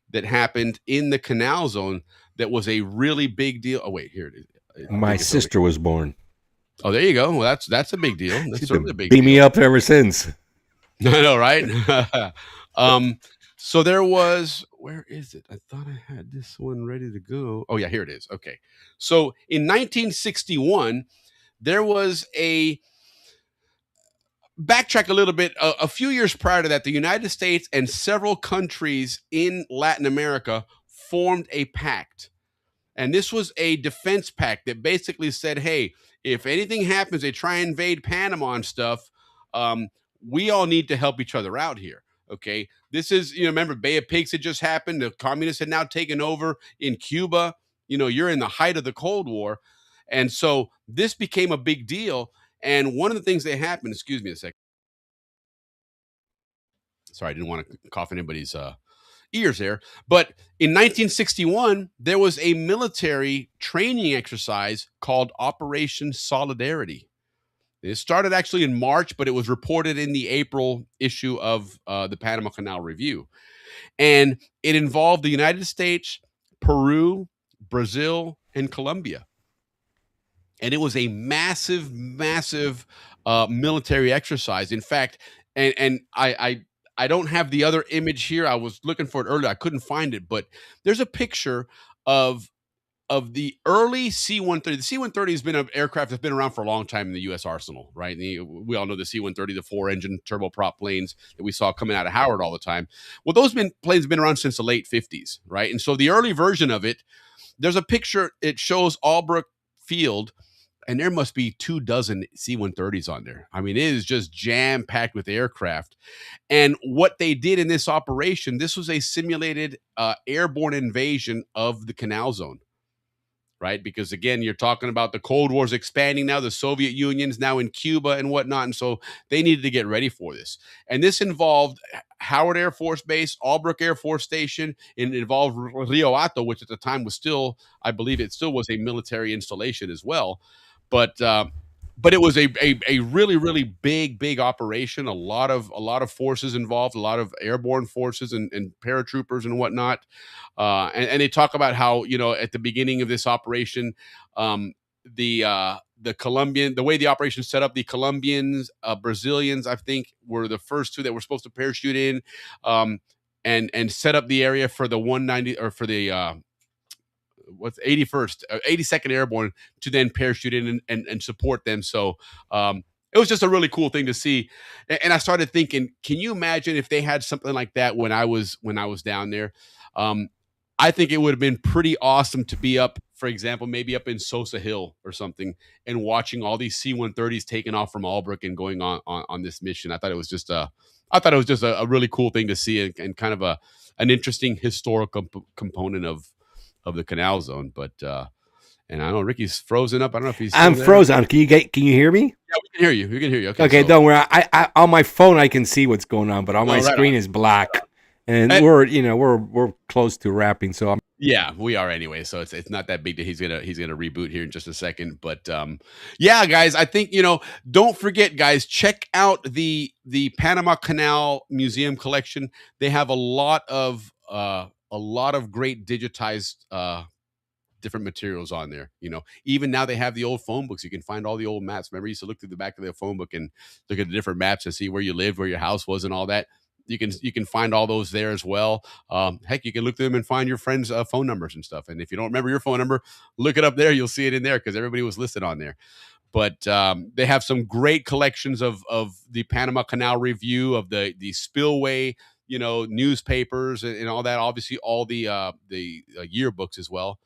that happened in the Canal Zone that was a really big deal. Oh wait, here it is. My sister was born. Oh, there you go. Well, that's a big deal. That's certainly a big beat deal. me up ever since. I know, right? So there was, where is it? I thought I had this one ready to go. Oh yeah, here it is. Okay. So in 1961, there was backtrack a little bit. A few years prior to that, the United States and several countries in Latin America formed a pact. And this was a defense pact that basically said, hey, if anything happens, they try and invade Panama and stuff, we all need to help each other out here. Okay. This is, remember, Bay of Pigs had just happened. The communists had now taken over in Cuba. You're in the height of the Cold War. And so this became a big deal. And one of the things that happened, excuse me a second. Sorry, I didn't want to cough in anybody's ears there. But in 1961, there was a military training exercise called Operation Solidarity. It started actually in March, but it was reported in the April issue of the Panama Canal Review. And it involved the United States, Peru, Brazil, and Colombia. And it was a massive, massive military exercise. In fact, and I don't have the other image here. I was looking for it earlier. I couldn't find it, but there's a picture of the early C-130. The C-130 has been an aircraft that's been around for a long time in the U.S. arsenal, right? We all know the C-130, the 4-engine turboprop planes that we saw coming out of Howard all the time. Well, those planes have been around since the late 50s, right? And so the early version of it, there's a picture. It shows Albrook Field, and there must be 24 C-130s on there. I mean, it is just jam-packed with aircraft. And what they did in this operation, this was a simulated airborne invasion of the Canal Zone, right? Because again, you're talking about the Cold War's expanding now. The Soviet Union's now in Cuba and whatnot. And so they needed to get ready for this. And this involved Howard Air Force Base, Albrook Air Force Station. It involved Rio Hato, which at the time was still, I believe it still was a military installation as well. But it was a really, really big operation. A lot of forces involved, a lot of airborne forces and paratroopers and whatnot. And they talk about how, at the beginning of this operation, the Colombian, the way the operation set up, the Colombians, Brazilians, I think, were the first two that were supposed to parachute in, and set up the area for the 190 or for the 82nd Airborne to then parachute in and support them. So it was just a really cool thing to see. And I started thinking, can you imagine if they had something like that when I was down there? I think it would have been pretty awesome to be up, for example, maybe up in Sosa Hill or something, and watching all these C-130s taking off from Albrook and going on this mission. I thought it was just a really cool thing to see, and kind of an interesting historical component of the Canal Zone. But and I know Ricky's frozen up. I don't know if he's I'm there. frozen. Can you hear me? Yeah, we can hear you. We can hear you. Okay, so, don't worry. I on my phone I can see what's going on, but on my right screen on. is black. And we're close to wrapping, so yeah, we are anyway. So it's not that big that he's gonna reboot here in just a second. But yeah, guys, I think don't forget, guys, check out the Panama Canal Museum collection. They have a lot of great digitized different materials on there. Even now they have the old phone books. You can find all the old maps. Remember, you used to look through the back of the phone book and look at the different maps and see where you lived, where your house was, and all that. You can find all those there as well. Heck, you can look through them and find your friends' phone numbers and stuff. And if you don't remember your phone number, look it up there. You'll see it in there because everybody was listed on there. But they have some great collections of the Panama Canal Review, of the spillway, newspapers and all that. Obviously, all the yearbooks as well.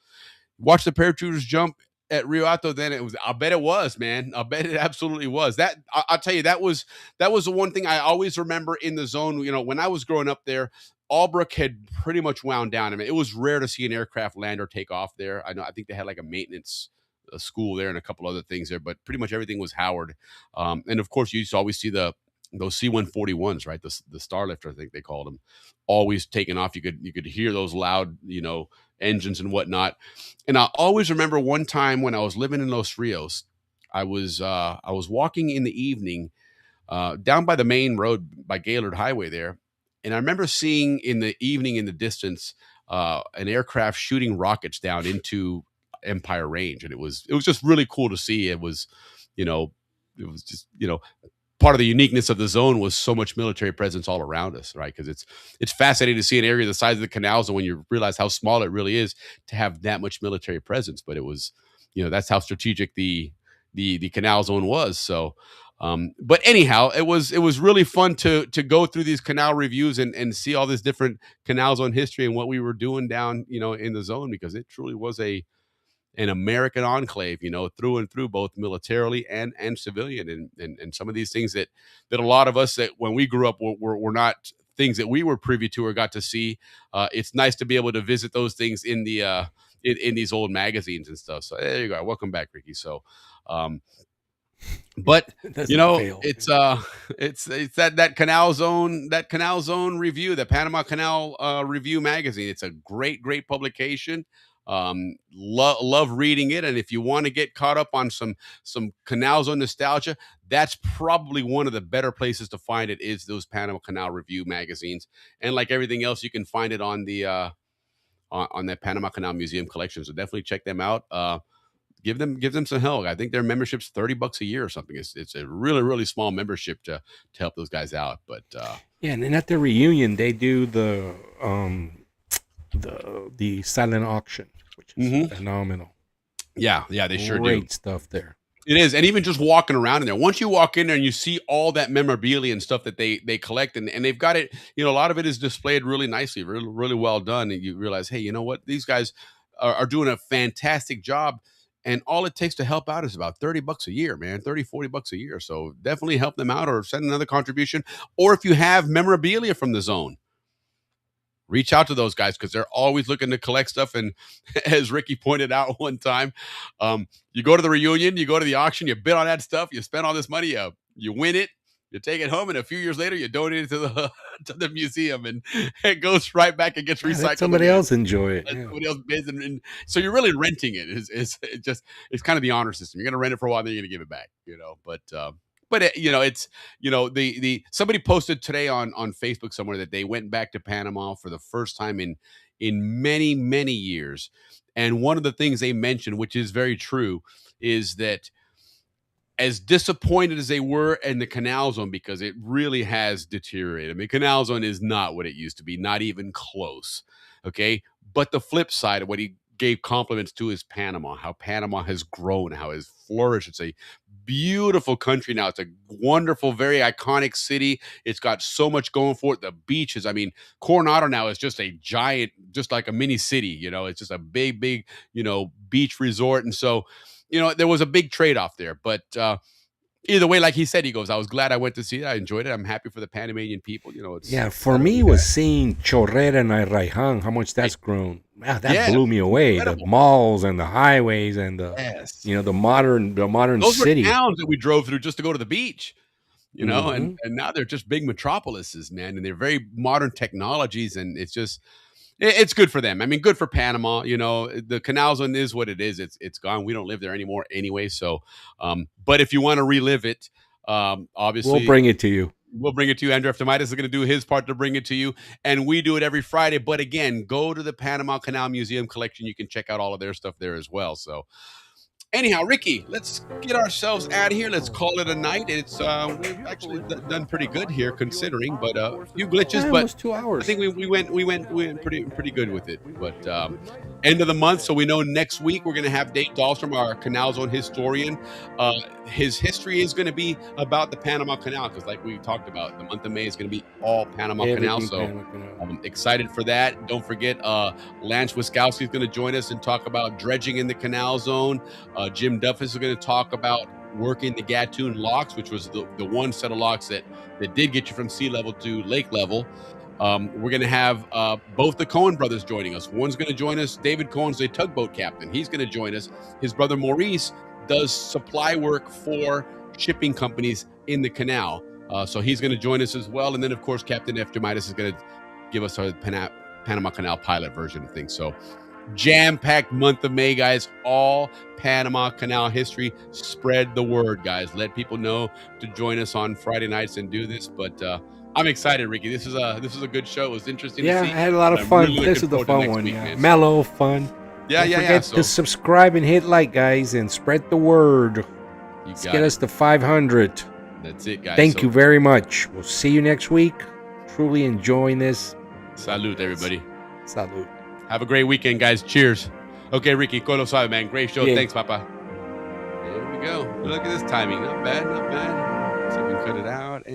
Watch the parachuters jump at Rio Alto. Then I bet it was, man. I bet it absolutely was. I'll tell you, that was the one thing I always remember in the zone. When I was growing up there, Albrook had pretty much wound down. I mean, it was rare to see an aircraft land or take off there. I think they had like a maintenance school there and a couple other things there, but pretty much everything was Howard. And of course, you used to always see those C-141s, right? The Starlifter, I think they called them, always taking off. You could hear those loud, engines and whatnot. And I always remember one time when I was living in Los Rios, I was walking in the evening down by the main road by Gaylord Highway there, and I remember seeing in the evening in the distance an aircraft shooting rockets down into Empire Range, and it was just really cool to see. It was just part of the uniqueness of the zone was so much military presence all around us, right? Because it's fascinating to see an area the size of the canals, and when you realize how small it really is to have that much military presence. But it was, that's how strategic the canal zone was. So, but anyhow, it was really fun to go through these canal reviews and see all this different canal zone history and what we were doing down, in the zone, because it truly was an American enclave, through and through, both militarily and civilian, and some of these things that a lot of us that when we grew up were not things that we were privy to or got to see. It's nice to be able to visit those things in the in these old magazines and stuff. So there you go. Welcome back, Ricky. So, but it's that canal zone review, the Panama Canal Review magazine. It's a great publication. Love reading it, and if you want to get caught up on some Canal Zone nostalgia, that's probably one of the better places to find it, is those Panama Canal Review magazines. And like everything else, you can find it on the on that Panama Canal Museum collection. So definitely check them out. Give them some help. I think their membership's $30 a year or something. It's a really small membership to help those guys out. But yeah, and then at the reunion they do the silent auction, which is phenomenal. Yeah, they sure do. Great stuff there. It is. And even just walking around in there, once you walk in there and you see all that memorabilia and stuff that they collect, and they've got it, a lot of it is displayed really nicely, really well done. And you realize, hey, you know what? These guys are doing a fantastic job. And all it takes to help out is about $30 a year, man, $30-$40 a year. So definitely help them out or send another contribution. Or if you have memorabilia from the zone, reach out to those guys, because they're always looking to collect stuff. And as Ricky pointed out one time, you go to the reunion, you go to the auction, you bid on that stuff, you spend all this money, you win it, you take it home, and a few years later you donate it to the museum, and it goes right back and gets recycled. Let somebody else enjoy it. Somebody else bids, and so you're really renting it. It's kind of the honor system. You're going to rent it for a while, then you're going to give it back. But it's the somebody posted today on Facebook somewhere that they went back to Panama for the first time in many years, and one of the things they mentioned, which is very true, is that as disappointed as they were in the Canal Zone, because it really has deteriorated. I mean, Canal Zone is not what it used to be, not even close. Okay, but the flip side of what he gave compliments to is Panama, how Panama has grown, how it has flourished. It's a beautiful country now. It's a wonderful, very iconic city. It's got so much going for it. The beaches, I mean, Coronado now is just a giant, just like a mini city. It's just a big beach resort. And so, there was a big trade-off there. But either way, like he said, he goes, I was glad I went to see it. I enjoyed it. I'm happy for the Panamanian people. For me, it was seeing Chorrera and Arraiján, how much that's grown. Wow, that blew me away. Incredible. The malls and the highways and the modern those city. Those were towns that we drove through just to go to the beach. you know, and now they're just big metropolises, man, and they're very modern technologies, and it's good for them. I mean, good for Panama. You know, the Canal Zone is what it is. It's gone. We don't live there anymore anyway. So, but if you want to relive it, obviously we'll bring it to you. We'll bring it to you. Andrew F. Tomitis is going to do his part to bring it to you. And we do it every Friday. But again, go to the Panama Canal Museum collection. You can check out all of their stuff there as well. So anyhow, Ricky, let's get ourselves out of here. Let's call it a night. It's we've actually done pretty good here considering, but a few glitches, but 2 hours. I think we went pretty good with it. But end of the month, so we know next week we're going to have Dave Dahlstrom, our Canal Zone historian. His history is going to be about the Panama Canal because, like we talked about, the month of May is going to be all Panama Canal. So I'm excited for that. Don't forget, Lance Wiskowski is going to join us and talk about dredging in the Canal Zone. Jim Duffus is going to talk about working the Gatun locks, which was the one set of locks that did get you from sea level to lake level. We're going to have both the Cohen brothers joining us. One's going to join us. David Cohen's a tugboat captain. He's going to join us. His brother Maurice does supply work for shipping companies in the canal. So he's going to join us as well. And then, of course, Captain F. Tomitis is going to give us our Panama Canal pilot version of things. So jam-packed month of May, guys. All Panama Canal history. Spread the word, guys. Let people know to join us on Friday nights and do this. But I'm excited, Ricky. This is a good show. It was interesting to see. I had a lot of fun. Really this is the fun one. week, Mellow, fun. Don't forget to subscribe and hit like, guys, and spread the word. Let's get us to 500. That's it, guys. Thank you very much. We'll see you next week. Truly enjoying this. Salute, everybody. Salute. Have a great weekend, guys. Cheers. Okay, Ricky, Colo Suave, man. Great show. Yeah. Thanks, Papa. There we go. Look at this timing. Not bad, not bad. See if we can cut it out.